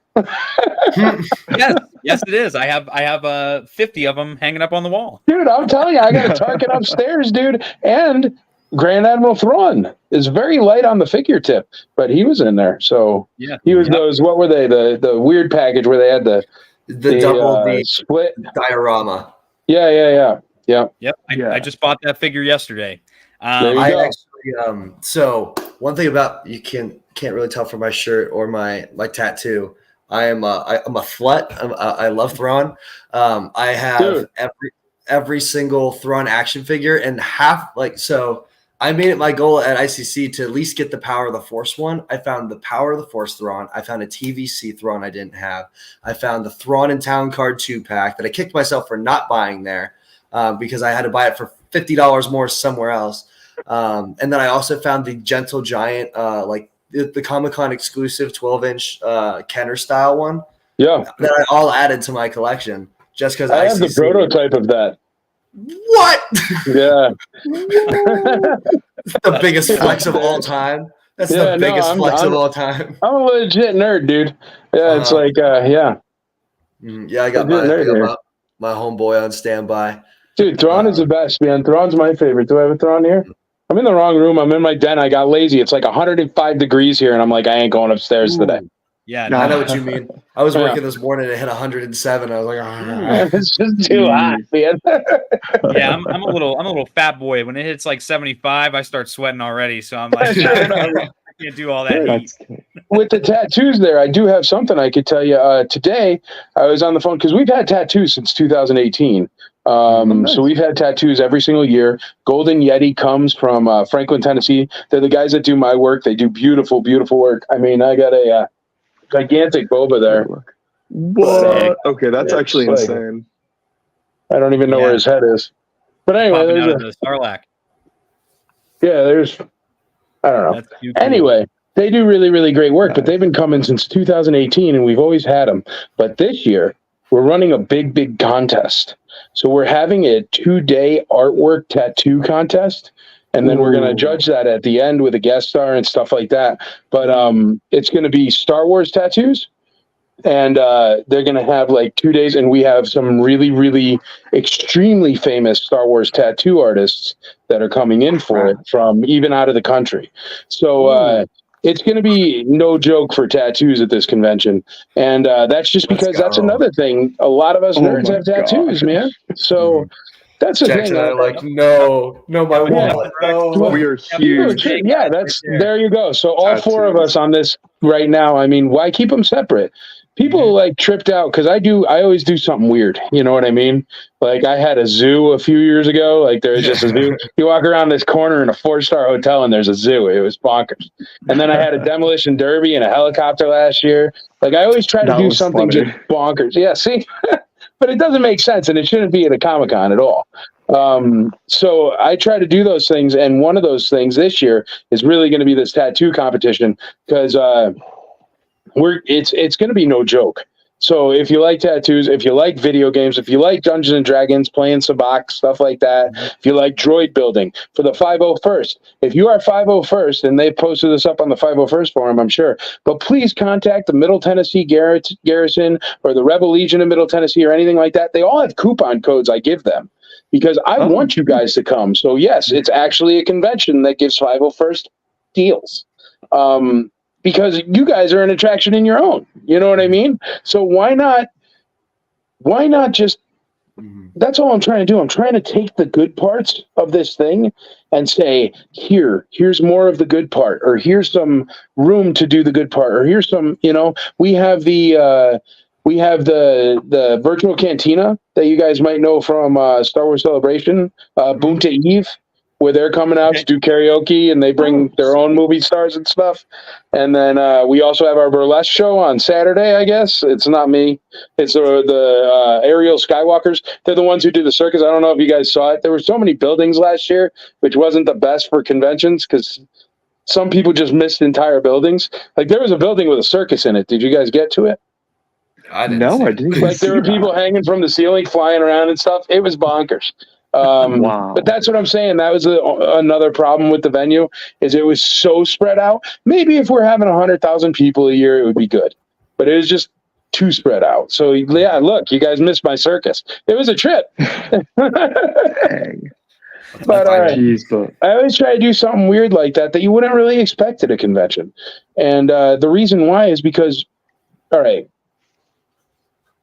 Yes, it is. I have 50 of them hanging up on the wall. Dude, I'm telling you, I got a Tarkin upstairs, dude. And Grand Admiral Thrawn is very light on the figure tip, but he was in there. So he was those, what were they? The weird package where they had the double D split diorama. Yeah. I just bought that figure yesterday. So one thing about you can't really tell from my shirt or my tattoo. I'm a slut. I love Thrawn. I have every single Thrawn action figure and I made it my goal at ICC to at least get the Power of the Force one. I found the Power of the Force Thrawn. I found a TVC Thrawn I didn't have. I found the Thrawn and Town Card 2-pack that I kicked myself for not buying there because I had to buy it for $50 more somewhere else. And then I also found the Gentle Giant, the Comic-Con exclusive 12-inch Kenner style one. Yeah. That I all added to my collection just because I have the prototype of that. What? Yeah. The biggest flex of all time. That's the biggest flex of all time. I'm a legit nerd, dude. Yeah, it's like, yeah. Yeah, I got my homeboy on standby. Dude, Thrawn is the best, man. Thrawn's my favorite. Do I have a Thrawn here? I'm in the wrong room. I'm in my den. I got lazy. It's like 105 degrees here, and I'm like, I ain't going upstairs today. Yeah, I know what you mean. I was working this morning and it hit 107. I was like, it's just too hot, man. Yeah, I'm a little fat boy. When it hits like 75, I start sweating already. So I'm like, I can't do all that heat. With the tattoos there, I do have something I could tell you. Today, I was on the phone because we've had tattoos since 2018. Nice. So we've had tattoos every single year. Golden Yeti comes from Franklin, Tennessee. They're the guys that do my work. They do beautiful, beautiful work. I mean, I got a gigantic boba there. What? Okay, that's actually insane. I don't even know where his head is. But anyway, there's the Sarlacc. Yeah, I don't know. Anyway, they do really, really great work, but they've been coming since 2018, and we've always had them. But this year, we're running a big, big contest. So we're having a 2-day artwork tattoo contest. And then we're going to judge that at the end with a guest star and stuff like that. But it's going to be Star Wars tattoos. And they're going to have like 2 days. And we have some really, really extremely famous Star Wars tattoo artists that are coming in for it from even out of the country. So it's going to be no joke for tattoos at this convention. And that's just because that's another thing. A lot of us nerds have tattoos, man. So that's the Jackson thing. and I are like, no, my wallet. No. We are huge. Yeah, there you go. So all four of us on this right now, I mean, why keep them separate? People like tripped out because I always do something weird. You know what I mean? Like I had a zoo a few years ago. Like there was just a zoo. You walk around this corner in a 4-star hotel and there's a zoo. It was bonkers. And then I had a demolition derby and a helicopter last year. Like I always try to do something just bonkers. Yeah, see? But it doesn't make sense and it shouldn't be at a Comic-Con at all. So I try to do those things. And one of those things this year is really going to be this tattoo competition because it's going to be no joke. So if you like tattoos, if you like video games, if you like Dungeons and Dragons, playing Sabacc, stuff like that, if you like droid building for the 501st, if you are 501st, and they posted this up on the 501st forum, I'm sure, but please contact the Middle Tennessee Garrison or the Rebel Legion of Middle Tennessee or anything like that. They all have coupon codes I give them because I want you guys to come. So yes, it's actually a convention that gives 501st deals. Because you guys are an attraction in your own, you know what I mean? So why not just, that's all I'm trying to do. I'm trying to take the good parts of this thing and say, here's more of the good part, or here's some room to do the good part, or here's some, we have the virtual cantina that you guys might know from Star Wars Celebration, Boonta Eve, where they're coming out to do karaoke and they bring their own movie stars and stuff. And then we also have our burlesque show on Saturday, I guess. It's not me. It's the Aerial Skywalkers. They're the ones who do the circus. I don't know if you guys saw it. There were so many buildings last year, which wasn't the best for conventions because some people just missed entire buildings. Like there was a building with a circus in it. Did you guys get to it? I didn't. Like there were people hanging from the ceiling, flying around and stuff. It was bonkers. Wow. But that's what I'm saying. That was another problem with the venue is it was so spread out. Maybe if we're having 100,000 people a year, it would be good, but it was just too spread out. So yeah, look, you guys missed my circus. It was a trip. But I always try to do something weird like that you wouldn't really expect at a convention. And the reason why is because, all right,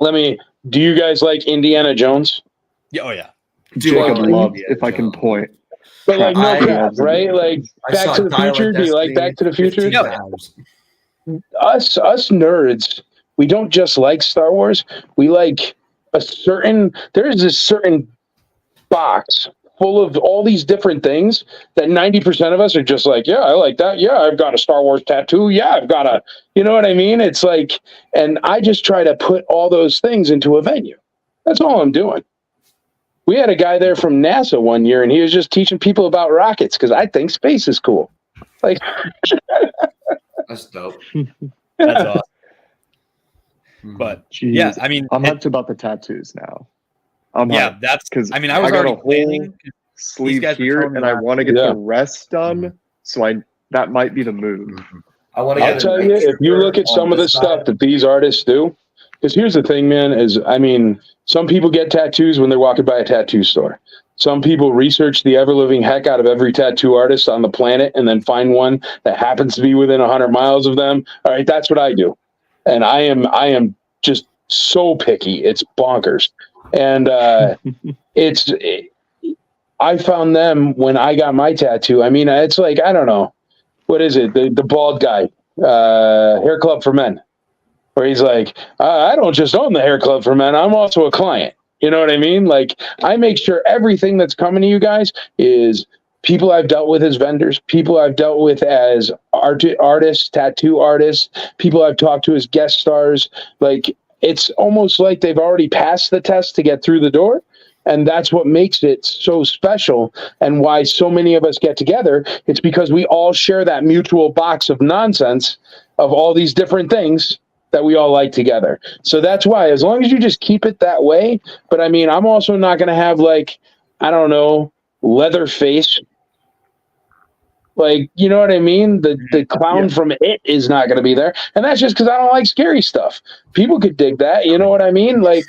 do you guys like Indiana Jones? Yeah. Oh yeah. Jacob loves if I can point. But like no crap, right? Like Back to the Future. Do you like Back to the Future? Us nerds, we don't just like Star Wars. We like there's this certain box full of all these different things that 90% of us are just like, yeah, I like that. Yeah, I've got a Star Wars tattoo. Yeah, I've got you know what I mean? It's like, and I just try to put all those things into a venue. That's all I'm doing. We had a guy there from NASA one year, and he was just teaching people about rockets because I think space is cool. Like, that's dope. That's awesome. But jeez, yeah, I mean, I'm hyped about the tattoos now. That's because I was got already a whole planning sleeve here, and I want to get the rest done. So that might be the move. I'll tell you, if you look at some of the stuff that these artists do, because here's the thing, man, is some people get tattoos when they're walking by a tattoo store. Some people research the ever-living heck out of every tattoo artist on the planet and then find one that happens to be within 100 miles of them. All right, that's what I do. And I am just so picky. It's bonkers. And I found them when I got my tattoo. It's like, I don't know. What is it? The bald guy, Hair Club for Men. Where he's like, I don't just own the Hair Club for Men. I'm also a client. You know what I mean? Like, I make sure everything that's coming to you guys is people I've dealt with as vendors, people I've dealt with as artists, tattoo artists, people I've talked to as guest stars. Like, it's almost like they've already passed the test to get through the door. And that's what makes it so special and why so many of us get together. It's because we all share that mutual box of nonsense of all these different things that we all like together. So that's why, as long as you just keep it that way. But I'm also not going to have Leatherface. Like, you know what I mean? The clown from It is not going to be there. And that's just because I don't like scary stuff. People could dig that. You know what I mean? Like,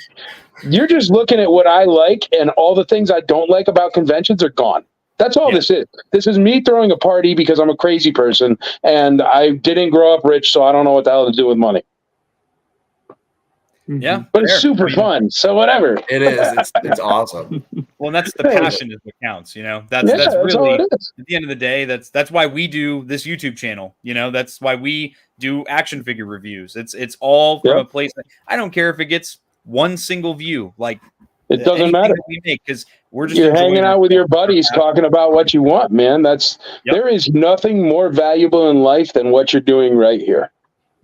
you're just looking at what I like, and all the things I don't like about conventions are gone. That's all this is. This is me throwing a party because I'm a crazy person and I didn't grow up rich, so I don't know what the hell to do with money. Yeah, but it's super fun. So whatever. It is. It's awesome. Well, and that's the passion is what counts. That's really at the end of the day. That's why we do this YouTube channel. That's why we do action figure reviews. It's all from a place that I don't care if it gets one single view. Like it doesn't matter. We make because we're just hanging out with your buddies talking about what you want, man. There is nothing more valuable in life than what you're doing right here.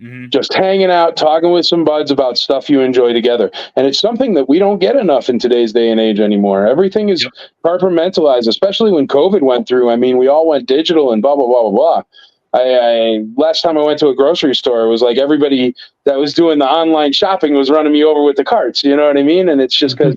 Mm-hmm. Just hanging out, talking with some buds about stuff you enjoy together. And it's something that we don't get enough in today's day and age anymore. Everything is compartmentalized, especially when COVID went through. I mean, we all went digital and blah, blah, blah, blah, blah. Last time I went to a grocery store, it was like everybody that was doing the online shopping was running me over with the carts. You know what I mean? And it's just because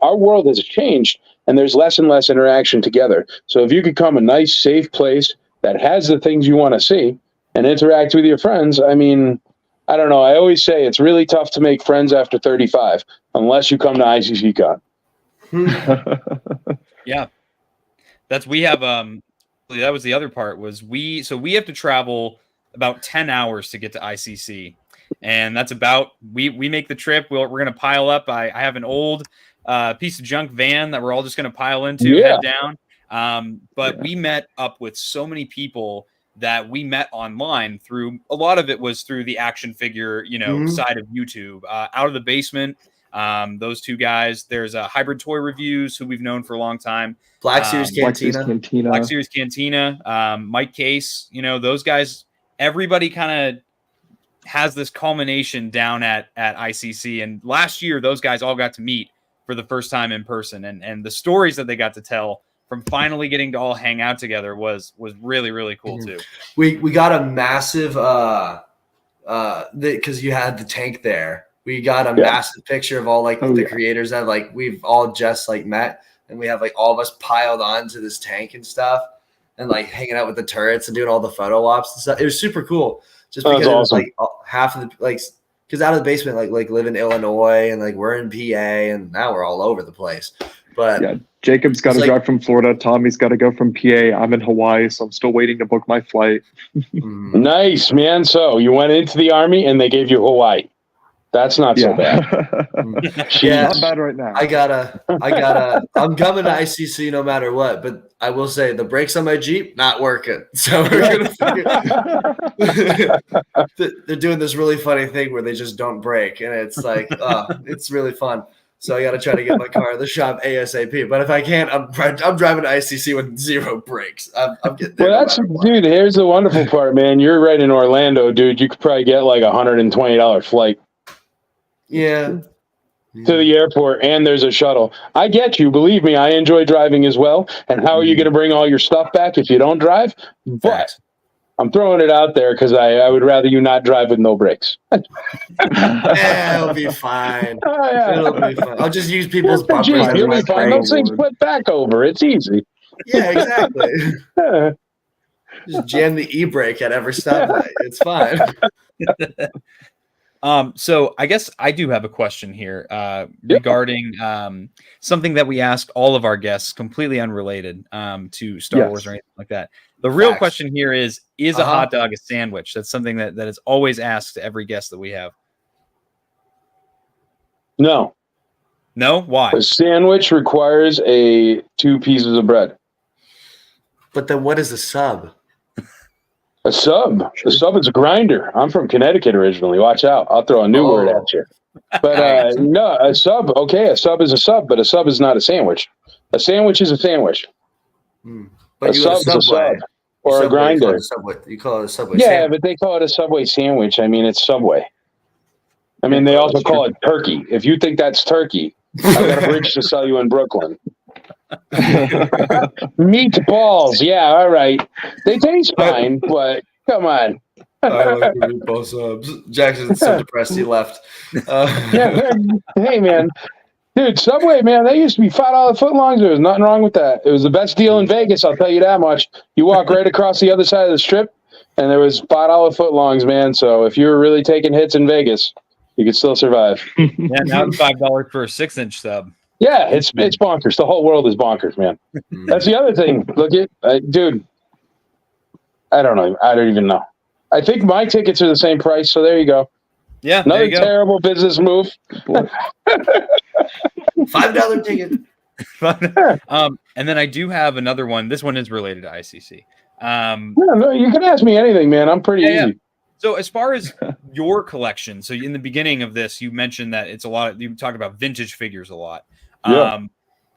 our world has changed and there's less and less interaction together. So if you could come a nice, safe place that has the things you want to see and interact with your friends, I mean, I don't know. I always say it's really tough to make friends after 35 unless you come to ICCCon. Yeah. We have that was the other part was we have to travel about 10 hours to get to ICC. And that's about we make the trip. We're going to pile up. I have an old piece of junk van that we're all just going to pile into, head down. But we met up with so many people that we met online through a lot of it was through the action figure, side of YouTube, Out of the Basement. Those two guys, there's Hybrid Toy Reviews who we've known for a long time. Black Series Cantina. Mike Case, those guys, everybody kind of has this culmination down at ICC. And last year, those guys all got to meet for the first time in person. And the stories that they got to tell from finally getting to all hang out together was really, really cool too. We got a massive because you had the tank there. We got a massive picture of all the creators that we've all just met, and we have all of us piled onto this tank and stuff, and hanging out with the turrets and doing all the photo ops and stuff. It was super cool, just because it was half of the because Out of the Basement live in Illinois and we're in PA and now we're all over the place. But Jacob's got to drive from Florida. Tommy's got to go from PA. I'm in Hawaii, so I'm still waiting to book my flight. Nice, man. So you went into the Army and they gave you Hawaii. That's not so bad. Not bad right now. I'm coming to ICC no matter what, but I will say the brakes on my Jeep, not working. So we're they're doing this really funny thing where they just don't brake. And it's it's really fun. So I got to try to get my car in the shop ASAP. But if I can't, I'm driving to ICC with zero brakes. I'm getting there. Well, dude, here's the wonderful part, man. You're right in Orlando, dude. You could probably get $120 flight. Yeah. To the airport, and there's a shuttle. I get you. Believe me, I enjoy driving as well. And how are you going to bring all your stuff back if you don't drive? But I'm throwing it out there because I would rather you not drive with no brakes. It'll be fine. It'll be fine. I'll just use people's bumpers. You'll be fine. Those things flip back over. It's easy. Yeah, exactly. Just jam the e-brake at every stoplight. It's fine. So I guess I do have a question here regarding something that we asked all of our guests, completely unrelated to Star Wars or anything like that. The real question here is a hot dog a sandwich? That's something that is always asked to every guest that we have. No. No? Why? A sandwich requires 2 pieces of bread. But then what is a sub? A sub. A sub is a grinder. I'm from Connecticut originally. Watch out. I'll throw a new word at you. But no, a sub. Okay, a sub is a sub, but a sub is not a sandwich. A sandwich is a sandwich. But a sub is a sub or a grinder. You call it a Subway. Yeah, sandwich. but they call it a Subway sandwich. I mean, it's Subway. I mean, they also call it turkey. If you think that's turkey, I got a bridge to sell you in Brooklyn. Meatballs, yeah, all right. They taste fine, but come on. I like the meatball subs. Jackson's so depressed he left. Hey, man. Dude, Subway, man, they used to be $5 footlongs. There was nothing wrong with that. It was the best deal in Vegas, I'll tell you that much. You walk right across the other side of the strip, and there was $5 footlongs, man. So if you were really taking hits in Vegas, you could still survive. Yeah, now it's $5 for a 6-inch sub. Yeah, it's bonkers. The whole world is bonkers, man. That's the other thing. Look at, dude. I don't know. I don't even know. I think my tickets are the same price, so there you go. Yeah, another there you go. terrible business move. $5 ticket. And then I do have another one. This one is related to ICC. No, you can ask me anything, man. I'm pretty easy. Yeah. So as far as your collection, so in the beginning of this, you mentioned that it's a lot. You talked about vintage figures a lot. Yeah.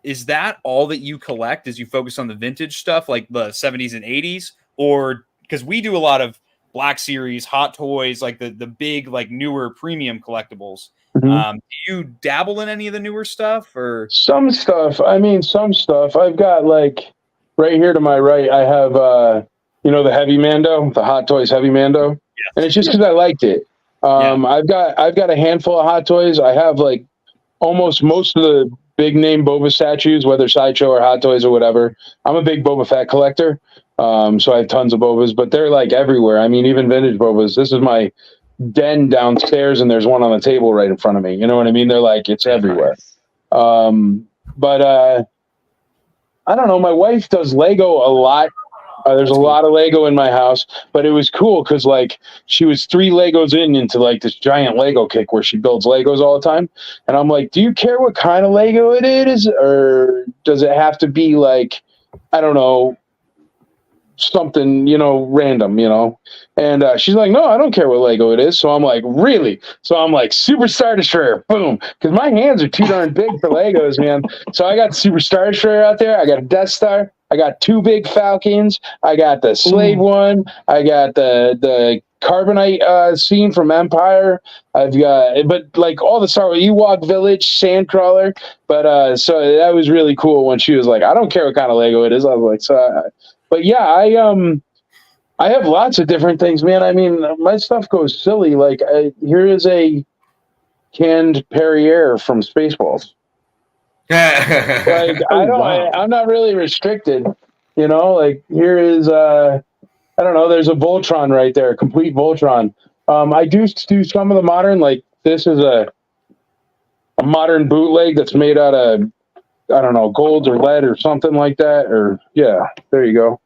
Is that all that you collect? Is you focus on the vintage stuff like the 70s and 80s, or because we do a lot of Black Series, Hot Toys, like the big, like newer premium collectibles. Mm-hmm. Do you dabble in any of the newer stuff or some stuff? I mean, some stuff. I've got like right here to my right. I have the Heavy Mando, the Hot Toys Heavy Mando, and it's just because I liked it. I've got a handful of Hot Toys. I have like almost most of the big name Boba statues, whether Sideshow or Hot Toys or whatever. I'm a big Boba Fett collector, so I have tons of Bobas, but they're like everywhere. I mean, even vintage Bobas. This is my den downstairs, and there's one on the table right in front of me. You know what I mean? They're like, it's everywhere. But I don't know. My wife does Lego a lot. There's a lot of Lego in my house, but it was cool because like she was 3 Legos into like this giant Lego kick where she builds Legos all the time. And I'm like, do you care what kind of Lego it is? Or does it have to be like, I don't know, something, random, And she's like, no, I don't care what Lego it is. So I'm like, really? So I'm like, Super Star Destroyer, boom. Because my hands are too darn big for Legos, man. So I got Super Star Destroyer out there. I got a Death Star. I got 2 big Falcons. I got the Slave one. I got the Carbonite scene from Empire. I've got, but like all the Star Wars, Ewok Village, Sandcrawler. But so that was really cool when she was like, I don't care what kind of Lego it is. I was like, but yeah, I have lots of different things, man. I mean, my stuff goes silly. Like here is a canned Perrier from Spaceballs. Like I'm not really restricted, like here is I don't know, there's a Voltron right there, a complete Voltron. I do some of the modern, like this is a modern bootleg that's made out of, I don't know, gold or lead or something like that, or yeah, there you go.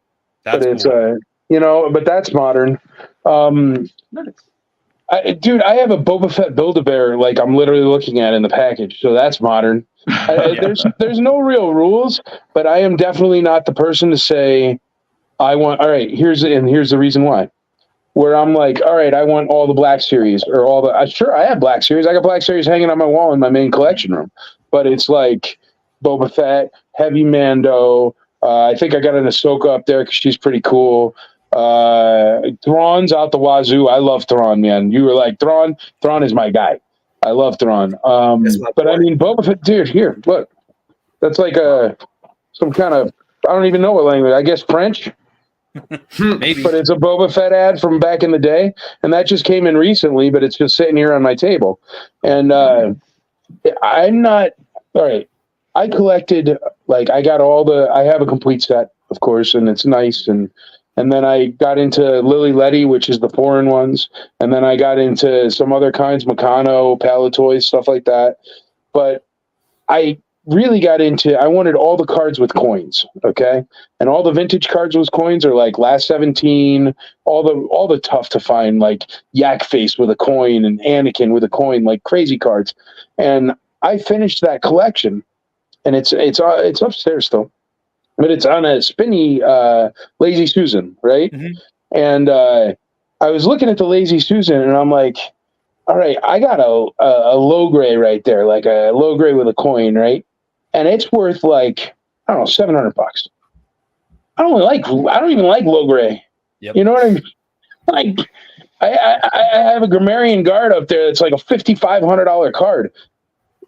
That's but it's cool. But that's modern. Dude, I have a Boba Fett Build-A-Bear, like I'm literally looking at in the package, so that's modern. There's no real rules, but I am definitely not the person to say I want. All right, here's the reason why. Where I'm like, all right, I want all the Black Series or all the. Sure, I have Black Series. I got Black Series hanging on my wall in my main collection room, but it's like Boba Fett, Heavy Mando. I think I got an Ahsoka up there because she's pretty cool. Thrawn's out the wazoo. I love Thrawn, man. You were like, Thrawn is my guy. I love Thrawn. But I mean, Boba Fett, dude, here, look. That's like some kind of, I don't even know what language, I guess French. Maybe. But it's a Boba Fett ad from back in the day. And that just came in recently, but it's just sitting here on my table. And I'm not, all right. I collected, like, I have a complete set, of course, and it's nice. And then I got into Lily Letty, which is the foreign ones. And then I got into some other kinds, Meccano, Palatoys, stuff like that. But I really got into, I wanted all the cards with coins, okay? And all the vintage cards with coins are like Last 17, all the tough to find, like Yak Face with a coin and Anakin with a coin, like crazy cards. And I finished that collection, and it's upstairs still. But it's on a spinny Lazy Susan, right? Mm-hmm. And I was looking at the Lazy Susan, and I'm like, all right, I got a low gray right there, like a low gray with a coin, right? And it's worth like, I don't know, $700. I don't even like low gray. Yep. You know what I mean? Like, I have a Grammarian Guard up there that's like a $5,500 card.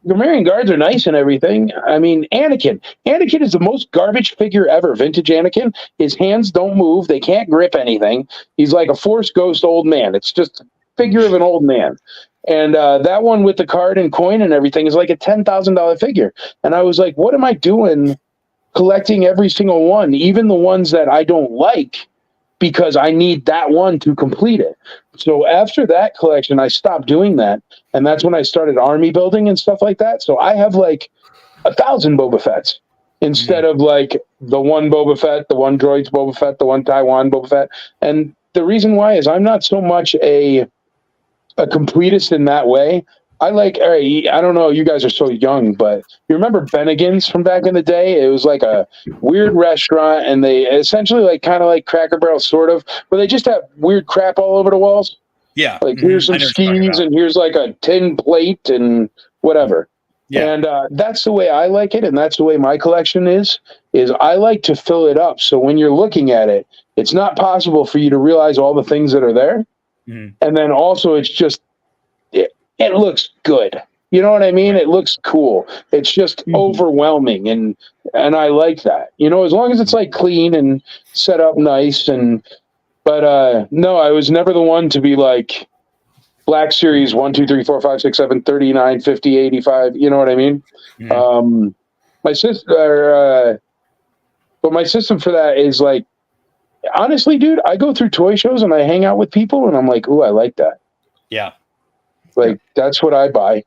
Grammarian Guards are nice and everything. I mean, Anakin is the most garbage figure ever. Vintage Anakin. His hands don't move. They can't grip anything. He's like a Force ghost old man. It's just a figure of an old man. And that one with the card and coin and everything is like a $10,000 figure. And I was like, what am I doing collecting every single one, even the ones that I don't like, because I need that one to complete it. So after that collection, I stopped doing that. And that's when I started army building and stuff like that. So I have like 1,000 Boba Fett's instead of like the one Boba Fett, the one Droids Boba Fett, the one Taiwan Boba Fett. And the reason why is I'm not so much a completist in that way. I like, I don't know, you guys are so young, but you remember Bennigan's from back in the day? It was like a weird restaurant, and they essentially like kind of like Cracker Barrel, sort of, but they just have weird crap all over the walls. Yeah. Like here's some skis, and here's like a tin plate and whatever. Yeah. And that's the way I like it, and that's the way my collection is I like to fill it up. So when you're looking at it, it's not possible for you to realize all the things that are there. Mm-hmm. And then also it's just, it looks good. You know what I mean? It looks cool. It's just overwhelming, and I like that. You know, as long as it's like clean and set up nice. But no, I was never the one to be like Black Series 1, 2, 3, 4, 5, 6, 7, 39, 50, 85. You know what I mean? Mm-hmm. My sister, but my system for that is like, honestly, dude, I go through toy shows and I hang out with people, and I'm like, ooh, I like that. Yeah. Like that's what I buy.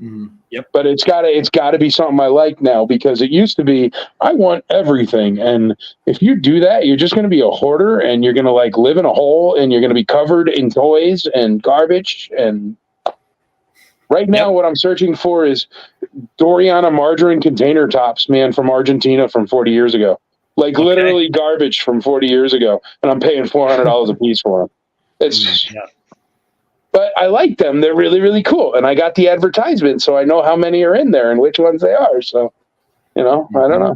Mm-hmm. Yep. But it's gotta be something I like now, because it used to be I want everything, and if you do that, you're just gonna be a hoarder, and you're gonna like live in a hole, and you're gonna be covered in toys and garbage. And right now, what I'm searching for is Doriana margarine container tops, man, from Argentina from 40 years ago. Like literally garbage from 40 years ago, and I'm paying $400 a piece for them. It's. But I like them. They're really, really cool. And I got the advertisement, so I know how many are in there and which ones they are. So, you know, I don't know.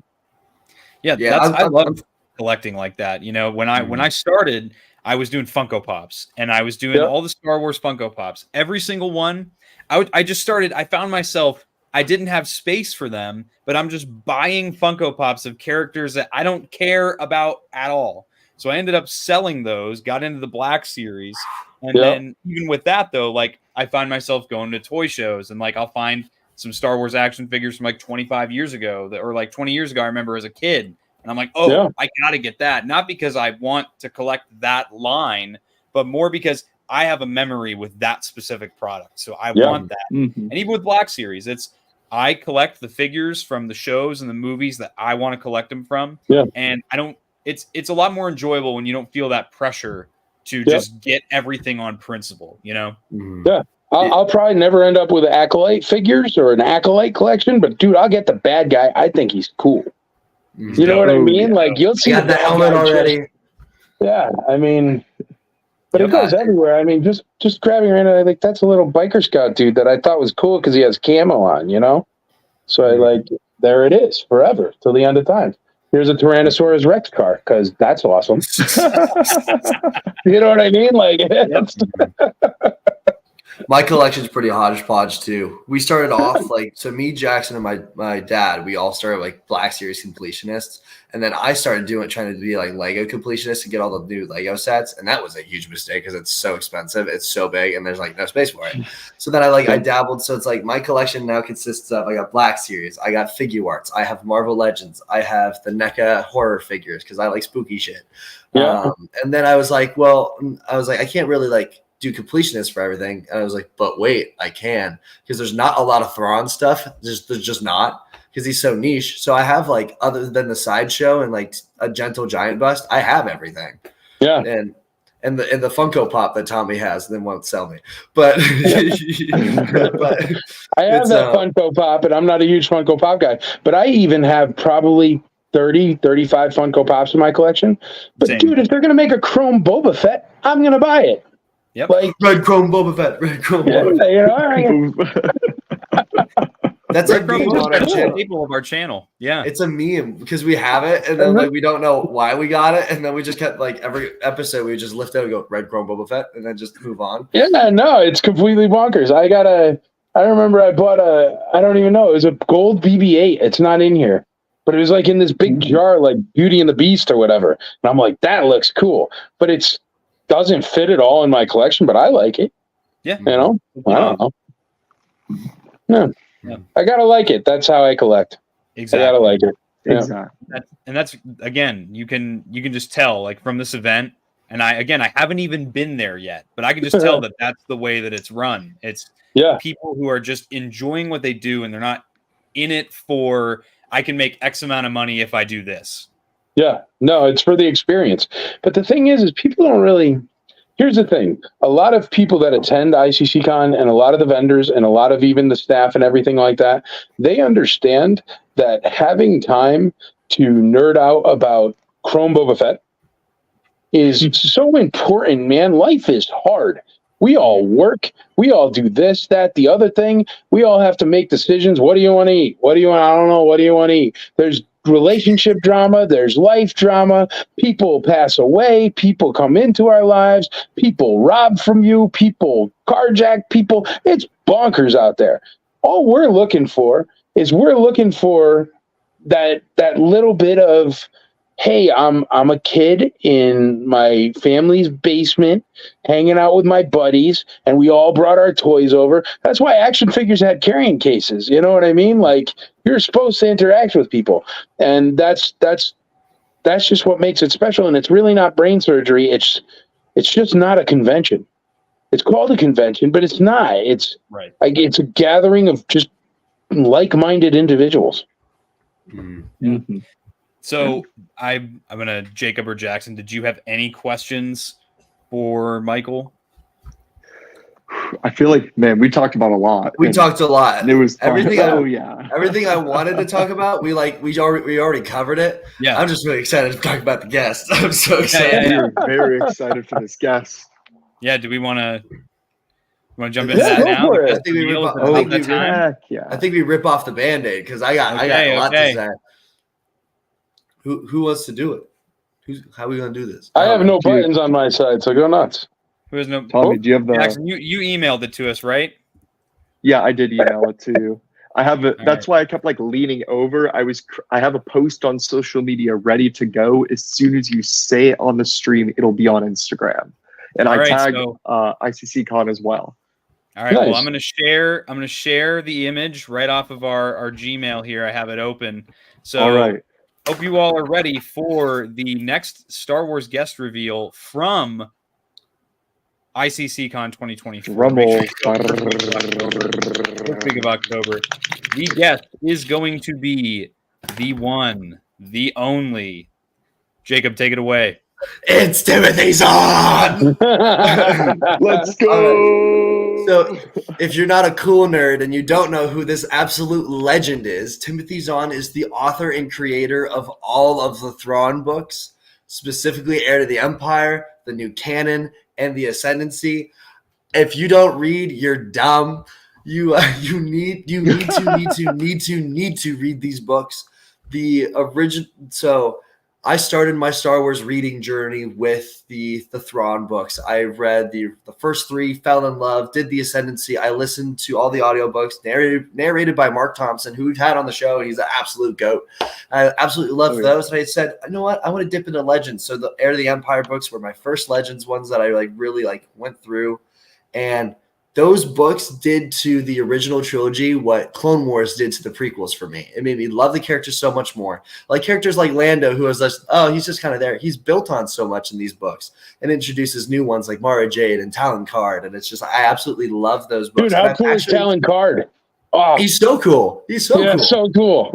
Yeah, I love collecting like that. You know, when I started, I was doing Funko Pops, and I was doing all the Star Wars Funko Pops. Every single one. I just started. I found myself, I didn't have space for them, but I'm just buying Funko Pops of characters that I don't care about at all. So I ended up selling those, got into the Black Series. And then even with that, though, like I find myself going to toy shows, and like I'll find some Star Wars action figures from like 25 years ago or like 20 years ago. I remember as a kid, and I'm like, I got to get that. Not because I want to collect that line, but more because I have a memory with that specific product. So I want that. Mm-hmm. And even with Black Series, I collect the figures from the shows and the movies that I want to collect them from. Yeah. And it's a lot more enjoyable when you don't feel that pressure to just get everything on principle, you know? Yeah. I'll probably never end up with Acolyte figures or an Acolyte collection, but dude, I'll get the bad guy. I think he's cool. You know what I mean? Yeah. Like you'll see the helmet already. I mean, but it goes everywhere. I mean, just grabbing around, I think that's a little biker scout dude that I thought was cool because he has camo on, you know? So I like, there it is forever till the end of time. Here's a Tyrannosaurus Rex car, because that's awesome. You know what I mean? Like, my collection's pretty hodgepodge too. We started off like, so me, Jackson, and my dad, we all started like Black Series completionists, and then I started trying to be like Lego completionists and get all the new Lego sets, and that was a huge mistake because it's so expensive, it's so big, and there's like no space for it. So then I dabbled. So it's like my collection now consists of, I got Black Series, I got figure arts, I have Marvel Legends, I have the NECA horror figures because I like spooky shit. And then I was like, I can't really like do completionists for everything. And I was like, but wait, I can, because there's not a lot of Thrawn stuff. There's just not, because he's so niche. So I have like, other than the sideshow and like a gentle giant bust, I have everything. Yeah. And the Funko Pop that Tommy has, then won't sell me. But, I have that Funko Pop, and I'm not a huge Funko Pop guy, but I even have probably 30, 35 Funko Pops in my collection. But dude, if they're going to make a chrome Boba Fett, I'm going to buy it. Yep. Like red chrome Boba Fett. Red chrome Boba Fett. That's a meme on our channel. People of our channel. Yeah. It's a meme because we have it, and then like we don't know why we got it, and then we just kept like every episode we just lift out and go red chrome Boba Fett, and then just move on. Yeah, no, it's completely bonkers. I remember I bought I don't even know, it was a gold BB-8. It's not in here. But it was like in this big jar, like Beauty and the Beast or whatever. And I'm like, that looks cool. But it doesn't fit at all in my collection, but I like it. Yeah. You know? I don't know. Yeah. I gotta like it. That's how I collect. Exactly. I gotta like it. Yeah. Exactly. That's again, you can just tell like from this event, and I haven't even been there yet, but I can just tell that that's the way that it's run. It's people who are just enjoying what they do, and they're not in it for I can make X amount of money if I do this. Yeah, no, it's for the experience. But the thing is people don't really. Here's the thing. A lot of people that attend ICCCon and a lot of the vendors and a lot of even the staff and everything like that, they understand that having time to nerd out about Chrome Boba Fett is so important, man. Life is hard. We all work. We all do this, that, the other thing. We all have to make decisions. What do you want to eat? What do you want? I don't know. What do you want to eat? There's relationship drama. There's life drama. People pass away. People come into our lives. People rob from you. People carjack people. It's bonkers out there. All we're looking for is that little bit of, hey, I'm a kid in my family's basement hanging out with my buddies, and we all brought our toys over. That's why action figures had carrying cases. You know what I mean? Like, you're supposed to interact with people, and that's just what makes it special. And it's really not brain surgery. It's just not a convention. It's called a convention, but it's not. It's right. Like, it's a gathering of just like-minded individuals. Mm-hmm. So I'm gonna Jacob or Jackson. Did you have any questions for Michael? I feel like, man, we talked about a lot. We talked a lot. It was everything. yeah. Everything I wanted to talk about, we already covered it. Yeah. I'm just really excited to talk about the guest. I'm so excited. Yeah. We're very excited for this guest. Yeah. Do we want to jump into that now? I think we rip off the Band-Aid because I got a lot to say. Who wants to do it? How are we going to do this? I have no buttons on my side, so go nuts. Who has no? Tommy, do you have the? Jackson, you emailed it to us, right? Yeah, I did email it to you. I have it. That's why I kept leaning over. I have a post on social media ready to go. As soon as you say it on the stream, it'll be on Instagram, and I tagged ICCCon as well. All right. Nice. Well, I'm going to share the image right off of our Gmail here. I have it open. So. All right. Hope you all are ready for the next Star Wars guest reveal from ICCCon 2024. Rumble. Big of October. The guest is going to be the one, the only. Jacob, take it away. It's Timothy Zahn! Let's go! So, if you're not a cool nerd and you don't know who this absolute legend is, Timothy Zahn is the author and creator of all of the Thrawn books, specifically Heir to the Empire, the New Canon, and the Ascendancy. If you don't read, you're dumb. You need to read these books. The original. So I started my Star Wars reading journey with the Thrawn books. I read the first three, fell in love, did the Ascendancy. I listened to all the audiobooks narrated by Mark Thompson, who we've had on the show. He's an absolute goat. I absolutely loved those. And I said, you know what? I want to dip into Legends. So the Heir to the Empire books were my first Legends ones that I really went through. And those books did to the original trilogy what Clone Wars did to the prequels for me. It made me love the characters so much more. Like characters like Lando, who was just, he's just kind of there. He's built on so much in these books and introduces new ones like Mara Jade and Talon Card. And it's just, I absolutely love those books. Dude, how cool is Talon Card? Oh, he's so cool. He's so cool. So cool.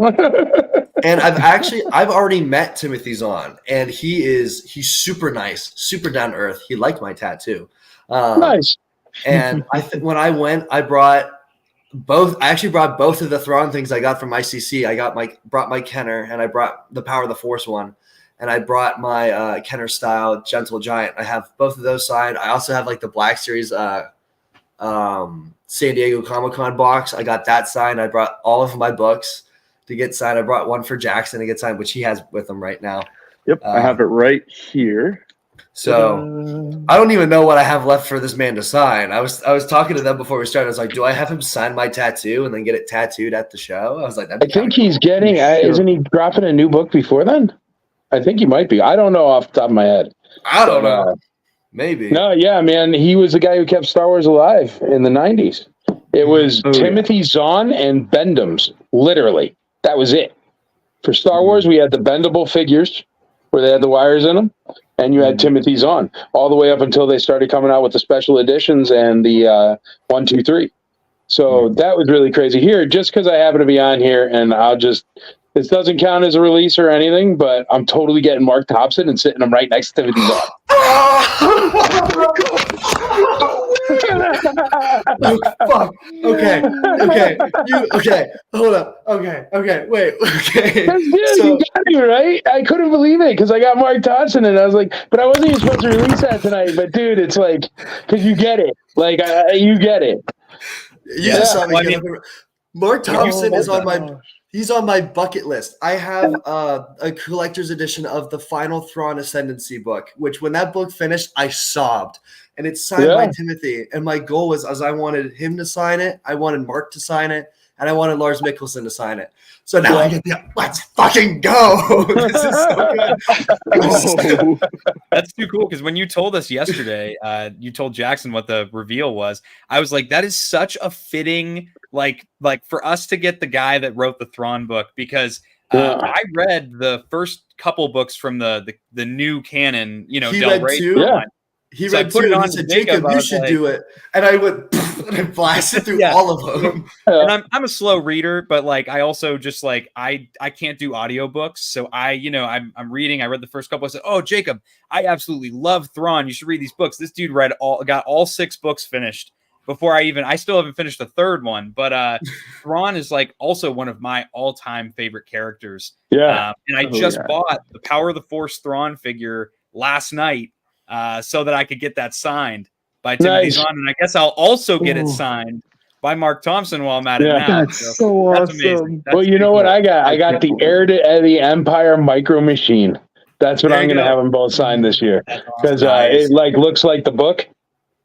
And I've already met Timothy Zahn, and he's super nice, super down to earth. He liked my tattoo. Nice. And when I went, I brought both. I actually brought both of the Thrawn things I got from ICC. I brought my Kenner, and I brought the Power of the Force one, and I brought my Kenner style Gentle Giant. I have both of those signed. I also have the Black Series San Diego Comic-Con box. I got that signed. I brought all of my books to get signed. I brought one for Jackson to get signed, which he has with him right now. Yep, I have it right here. So I don't even know what I have left for this man to sign. I was talking to them before we started. I was like, do I have him sign my tattoo and then get it tattooed at the show? I was like, I think he's getting, isn't he dropping a new book before then? I think he might be. I don't know off the top of my head. I don't know. Maybe. No, yeah, man. He was the guy who kept Star Wars alive in the 90s. It was Timothy Zahn and Bendham's, literally. That was it. For Star Wars, we had the bendable figures where they had the wires in them. And you had Timothy Zahn all the way up until they started coming out with the special editions and the 1, 2, 3. So that was really crazy. Here, just because I happen to be on here, and this doesn't count as a release or anything, but I'm totally getting Mark Thompson and sitting him right next to Timothy Zahn. Fuck. Okay. Hold up. Okay. Wait. Okay. Dude, you got me, right? I couldn't believe it because I got Mark Thompson and I was like, but I wasn't even supposed to release that tonight. But dude, it's like, because you get it. Like, you get it. Mark Thompson is on my. He's on my bucket list. I have a collector's edition of the Final Thrawn Ascendancy book, which when that book finished, I sobbed. And it's signed by Timothy. And my goal was, as I wanted him to sign it, I wanted Mark to sign it, and I wanted Lars Mikkelsen to sign it. So now I get let's fucking go. This is so good. That's too cool, because when you told us yesterday, you told Jackson what the reveal was. I was like, that is such a fitting, like for us to get the guy that wrote the Thrawn book, because I read the first couple books from the new canon, Del Rey. He read two, and he said, Jacob, you should do it. And I went, and I blasted through all of them. And I'm a slow reader, but I also just I can't do audiobooks. So I'm reading. I read the first couple. I said, oh, Jacob, I absolutely love Thrawn. You should read these books. This dude got all 6 books finished before I still haven't finished the third one. But Thrawn is also one of my all-time favorite characters. Yeah. And I just bought the Power of the Force Thrawn figure last night. So that I could get that signed by Timothy Zahn, and I guess I'll also get it signed by Mark Thompson while I'm at it now. That's so awesome. Amazing. Well, you know what I got? I got the Heir to the Empire Micro Machine. That's what I'm going to have them both signed this year, because it looks like the book,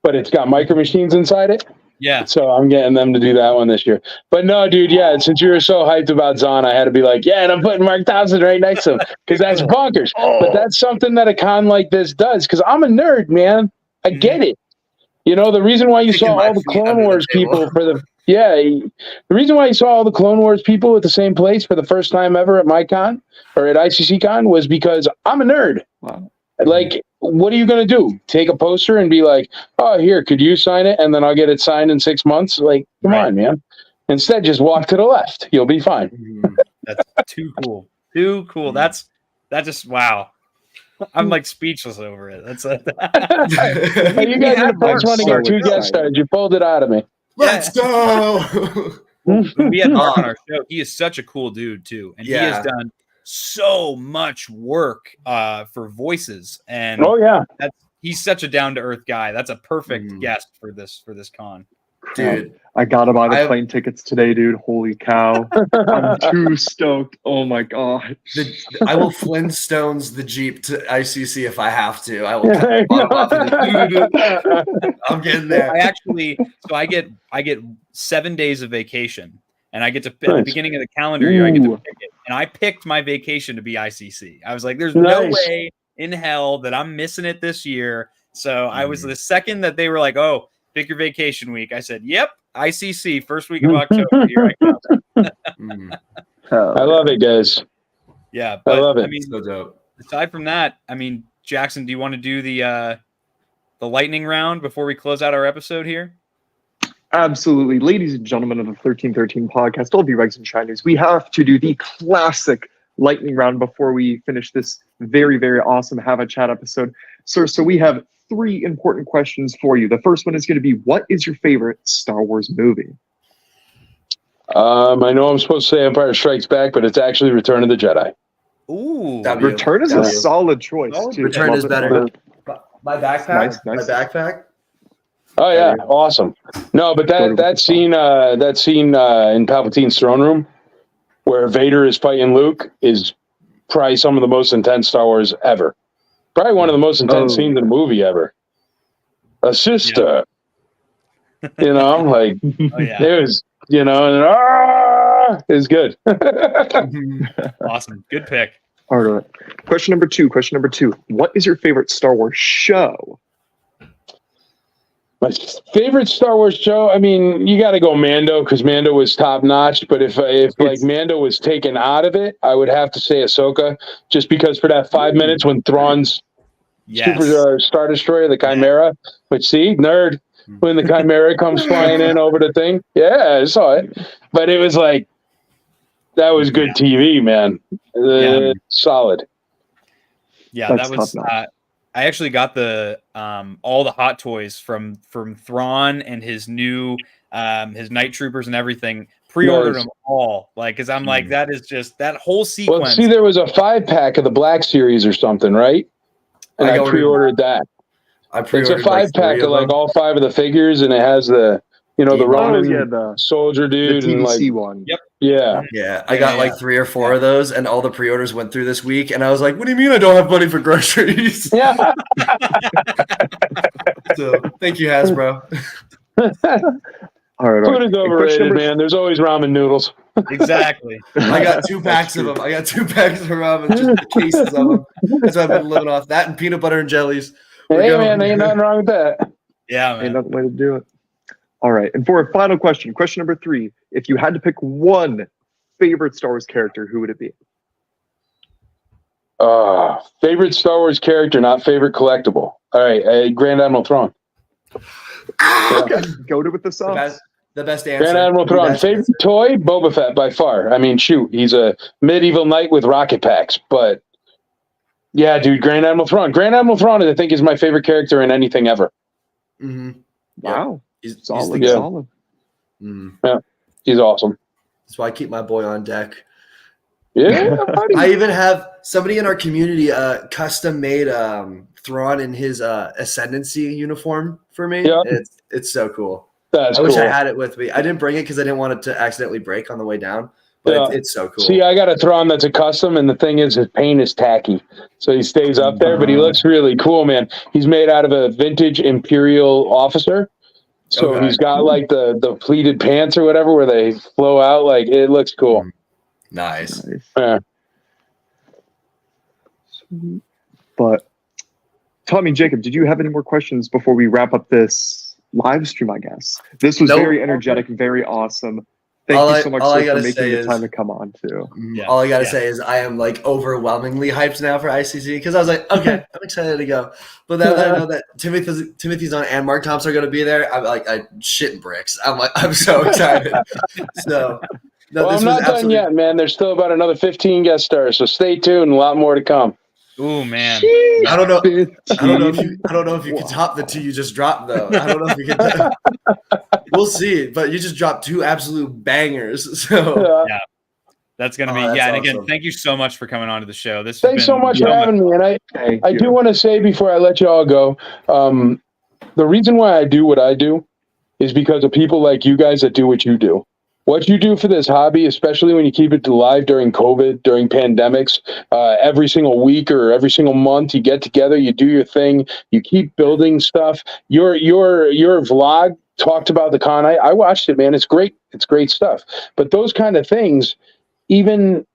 but it's got Micro Machines inside it. Yeah. So I'm getting them to do that one this year. But no, dude, since you were so hyped about Zahn, I had to be like, and I'm putting Mark Thompson right next to him, because that's bonkers. But that's something that a con like this does, because I'm a nerd, man. I get it. The reason why you saw all the Clone Wars people the reason why you saw all the Clone Wars people at the same place for the first time ever at my con or at ICC Con was because I'm a nerd. Wow. What are you going to do? Take a poster and be like, oh, here, could you sign it? And then I'll get it signed in 6 months. Come on, man. Instead, just walk to the left. You'll be fine. That's too cool. Too cool. That just, wow. I'm speechless over it. That's you guys are the first one to get 2 guest stars. You pulled it out of me. Let's go. We had Mark on our show. He is such a cool dude, too. And he has done so much work for voices, and he's such a down-to-earth guy. That's a perfect guest for this con. Dude, I gotta buy the plane tickets today, dude. Holy cow. I'm too stoked. Oh my god. I will Flintstones the Jeep to ICC if I have to. I will I'm getting there. I get 7 days of vacation. And I get to at the beginning of the calendar year, I get to pick it. And I picked my vacation to be ICC. I was like, there's no way in hell that I'm missing it this year. So I was the second that they were like, oh, pick your vacation week. I said, yep, ICC, first week of October. Here I come. I love it, guys. Yeah, but I love it. So dope. Aside from that, Jackson, do you want to do the lightning round before we close out our episode here? Absolutely. Ladies and gentlemen of the 1313 podcast, all of you Regs and Shinies, we have to do the classic lightning round before we finish this very, very awesome Have a Chat episode. Sir, so we have 3 important questions for you. The first one is going to be, what is your favorite Star Wars movie? I know I'm supposed to say Empire Strikes Back, but it's actually Return of the Jedi. Ooh. Return is a solid choice, too. Return is better. My backpack? Nice. My backpack? Oh yeah, awesome. No, but that scene in Palpatine's throne room where Vader is fighting Luke is probably some of the most intense Star Wars ever. Probably one of the most intense scenes in a movie ever. A sister. It was, it was good. Awesome. Good pick. All right. Question number two. What is your favorite Star Wars show? My favorite Star Wars show, you got to go Mando, because Mando was top notch. But if Mando was taken out of it, I would have to say Ahsoka, just because for that 5 minutes when Thrawn's Super Star Destroyer, the Chimera, which nerd. when the Chimera comes flying in over the thing. Yeah, I saw it. But it was like, that was good TV, man. Solid. Yeah, that was. I actually got the all the hot toys from Thrawn and his new his night troopers and everything. Pre-ordered them all, like, because I'm like, that is just that whole sequence. Well, see, there was a 5-pack of the Black Series or something, right? And I pre-ordered that. It's a 5-pack of like all 5 of the figures, and it has the the Roman the soldier dude, the and like one. Yep. Yeah. I got like 3 or 4 of those, and all the pre-orders went through this week, and I was like, "What do you mean I don't have money for groceries?" Yeah. So thank you, Hasbro. All right. Food is overrated, man. There's always ramen noodles. Exactly. I got 2 packs of them. I got 2 packs of ramen, just the cases of them. That's what I've been living off. That and peanut butter and jellies. Hey, man, ain't nothing wrong with that. Yeah, man. Ain't nothing way to do it. All right. And for a final question number 3, if you had to pick one favorite Star Wars character, who would it be? Favorite Star Wars character, not favorite collectible. All right, Grand Admiral Thrawn. Okay, go to with the sauce. The best answer. Grand Admiral Thrawn. Favorite toy, Boba Fett by far. I mean, shoot, he's a medieval knight with rocket packs. But yeah, dude, Grand Admiral Thrawn. Grand Admiral Thrawn, I think, is my favorite character in anything ever. Mm-hmm. Wow, he's solid. solid. Mm-hmm. Yeah, he's awesome. That's why I keep my boy on deck. Yeah, I even have somebody in our community custom made Thrawn in his Ascendancy uniform for me. Yeah. It's so cool. That's I wish cool. I had it with me. I didn't bring it because I didn't want it to accidentally break on the way down. But it's so cool. See, I got a Thrawn that's a custom, and the thing is, his paint is tacky, so he stays up there. But he looks really cool, man. He's made out of a vintage Imperial officer, so he's got like the pleated pants or whatever, where they flow out. Like, it looks cool. Nice. Yeah. But Tommy, Jacob, did you have any more questions before we wrap up this live stream? I guess this was very energetic, very awesome. Thank you so much for making the time to come on too. Yeah. All I gotta say is I am like overwhelmingly hyped now for ICC because I was like, okay, I'm excited to go. But now that I know that Timothy's on and Mark Thompson are gonna be there, I'm like, I shitting bricks. I'm so excited. So. No, well, I'm not done yet, man. There's still about another 15 guest stars, so stay tuned. A lot more to come. Ooh, man. I don't know if you can top the 2 you just dropped, though. I don't know if you can. We'll see. But you just dropped 2 absolute bangers. So yeah, that's gonna be And awesome. Again, thank you so much for coming on to the show. Thanks so much for having me. And I do want to say before I let you all go, the reason why I do what I do is because of people like you guys that do what you do. What you do for this hobby, especially when you keep it alive during COVID, during pandemics, every single week or every single month, you get together, you do your thing, you keep building stuff. Your vlog talked about the con. I watched it, man. It's great. It's great stuff. But those kind of things, even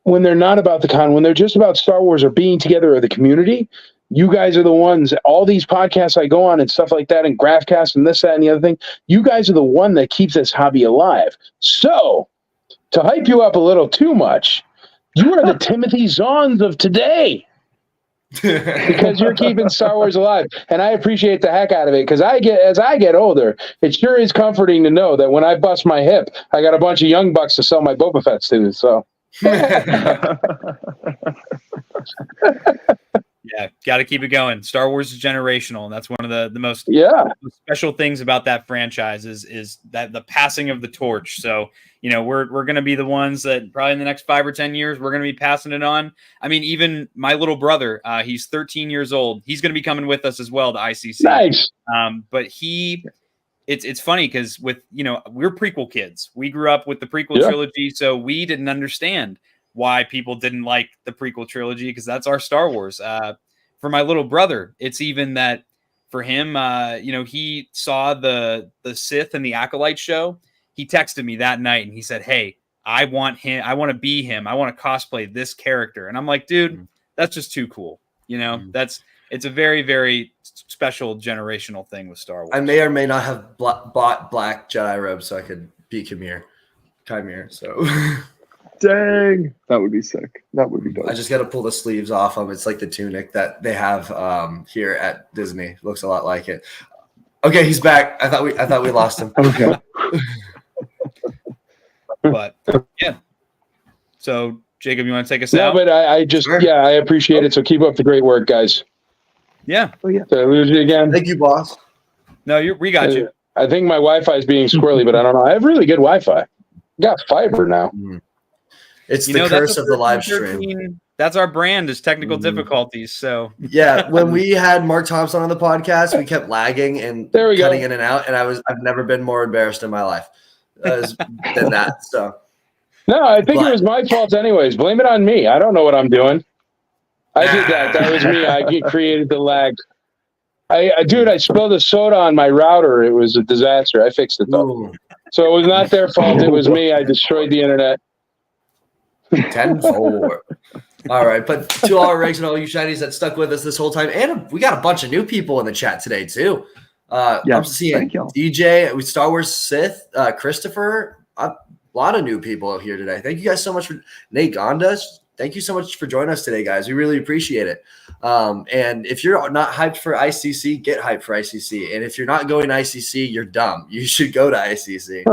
when they're not about the con, when they're just about Star Wars or being together or the community, you guys are the ones, all these podcasts I go on and stuff like that, and Graphcast and this, that, and the other thing, you guys are the one that keeps this hobby alive. So, to hype you up a little too much, you are the Timothy Zahns of today. Because you're keeping Star Wars alive. And I appreciate the heck out of it, because as I get older, it sure is comforting to know that when I bust my hip, I got a bunch of young bucks to sell my Boba Fett to. So. Yeah, got to keep it going. Star Wars is generational, and that's one of the most special things about that franchise is that the passing of the torch. So, we're going to be the ones that probably in the next 5 or 10 years, we're going to be passing it on. I mean, even my little brother, he's 13 years old. He's going to be coming with us as well to ICC. Nice. But it's funny because we're prequel kids. We grew up with the prequel trilogy, so we didn't understand why people didn't like the prequel trilogy, because that's our Star Wars. For my little brother, it's even that for him, he saw the Sith and the Acolyte show. He texted me that night and he said, "Hey, I want him. I want to be him. I want to cosplay this character." And I'm like, dude, that's just too cool. It's a very, very special generational thing with Star Wars. I may or may not have bought black Jedi robes so I could be Chimere. So dang, that would be sick. That would be dope. I just got to pull the sleeves off them. It's like the tunic that they have here at Disney. Looks a lot like it. Okay, he's back. I thought we lost him. Okay. But yeah. So Jacob, you want to take us out? No, but I just I appreciate it. So keep up the great work, guys. Yeah. Oh yeah. Did I lose you again? Thank you, boss. No, we got you. I think my Wi-Fi is being squirrely, but I don't know. I have really good Wi-Fi. Got fiber now. It's the curse of the live stream. That's our brand, is technical difficulties. So yeah, when we had Mark Thompson on the podcast, we kept lagging and cutting in and out, and I've never been more embarrassed in my life than that. So no, I think it was my fault anyways. Blame it on me. I don't know what I'm doing. I did that. That was me. I created the lag. Dude, I spilled a soda on my router. It was a disaster. I fixed it though. Ooh. So it was not their fault. It was me. I destroyed the internet. 10-4. All right, but to all our Regs and all you Shinies that stuck with us this whole time, and we got a bunch of new people in the chat today too. I'm seeing DJ, with Star Wars Sith, Christopher, a lot of new people here today. Thank you guys so much for Nate Gondas. Thank you so much for joining us today, guys. We really appreciate it. And if you're not hyped for ICC, get hyped for ICC. And if you're not going to ICC, you're dumb. You should go to ICC.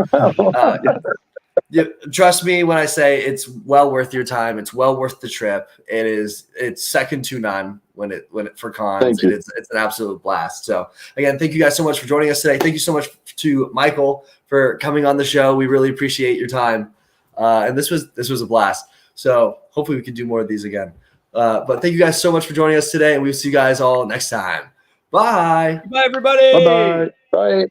Trust me when I say it's well worth your time. It's well worth the trip. It's second to none when it for cons. It's an absolute blast. So again, thank you guys so much for joining us today. Thank you so much to Michael for coming on the show. We really appreciate your time. And this was a blast. So hopefully we can do more of these again. But thank you guys so much for joining us today, and we'll see you guys all next time. Bye. Bye, everybody. Bye-bye. Bye.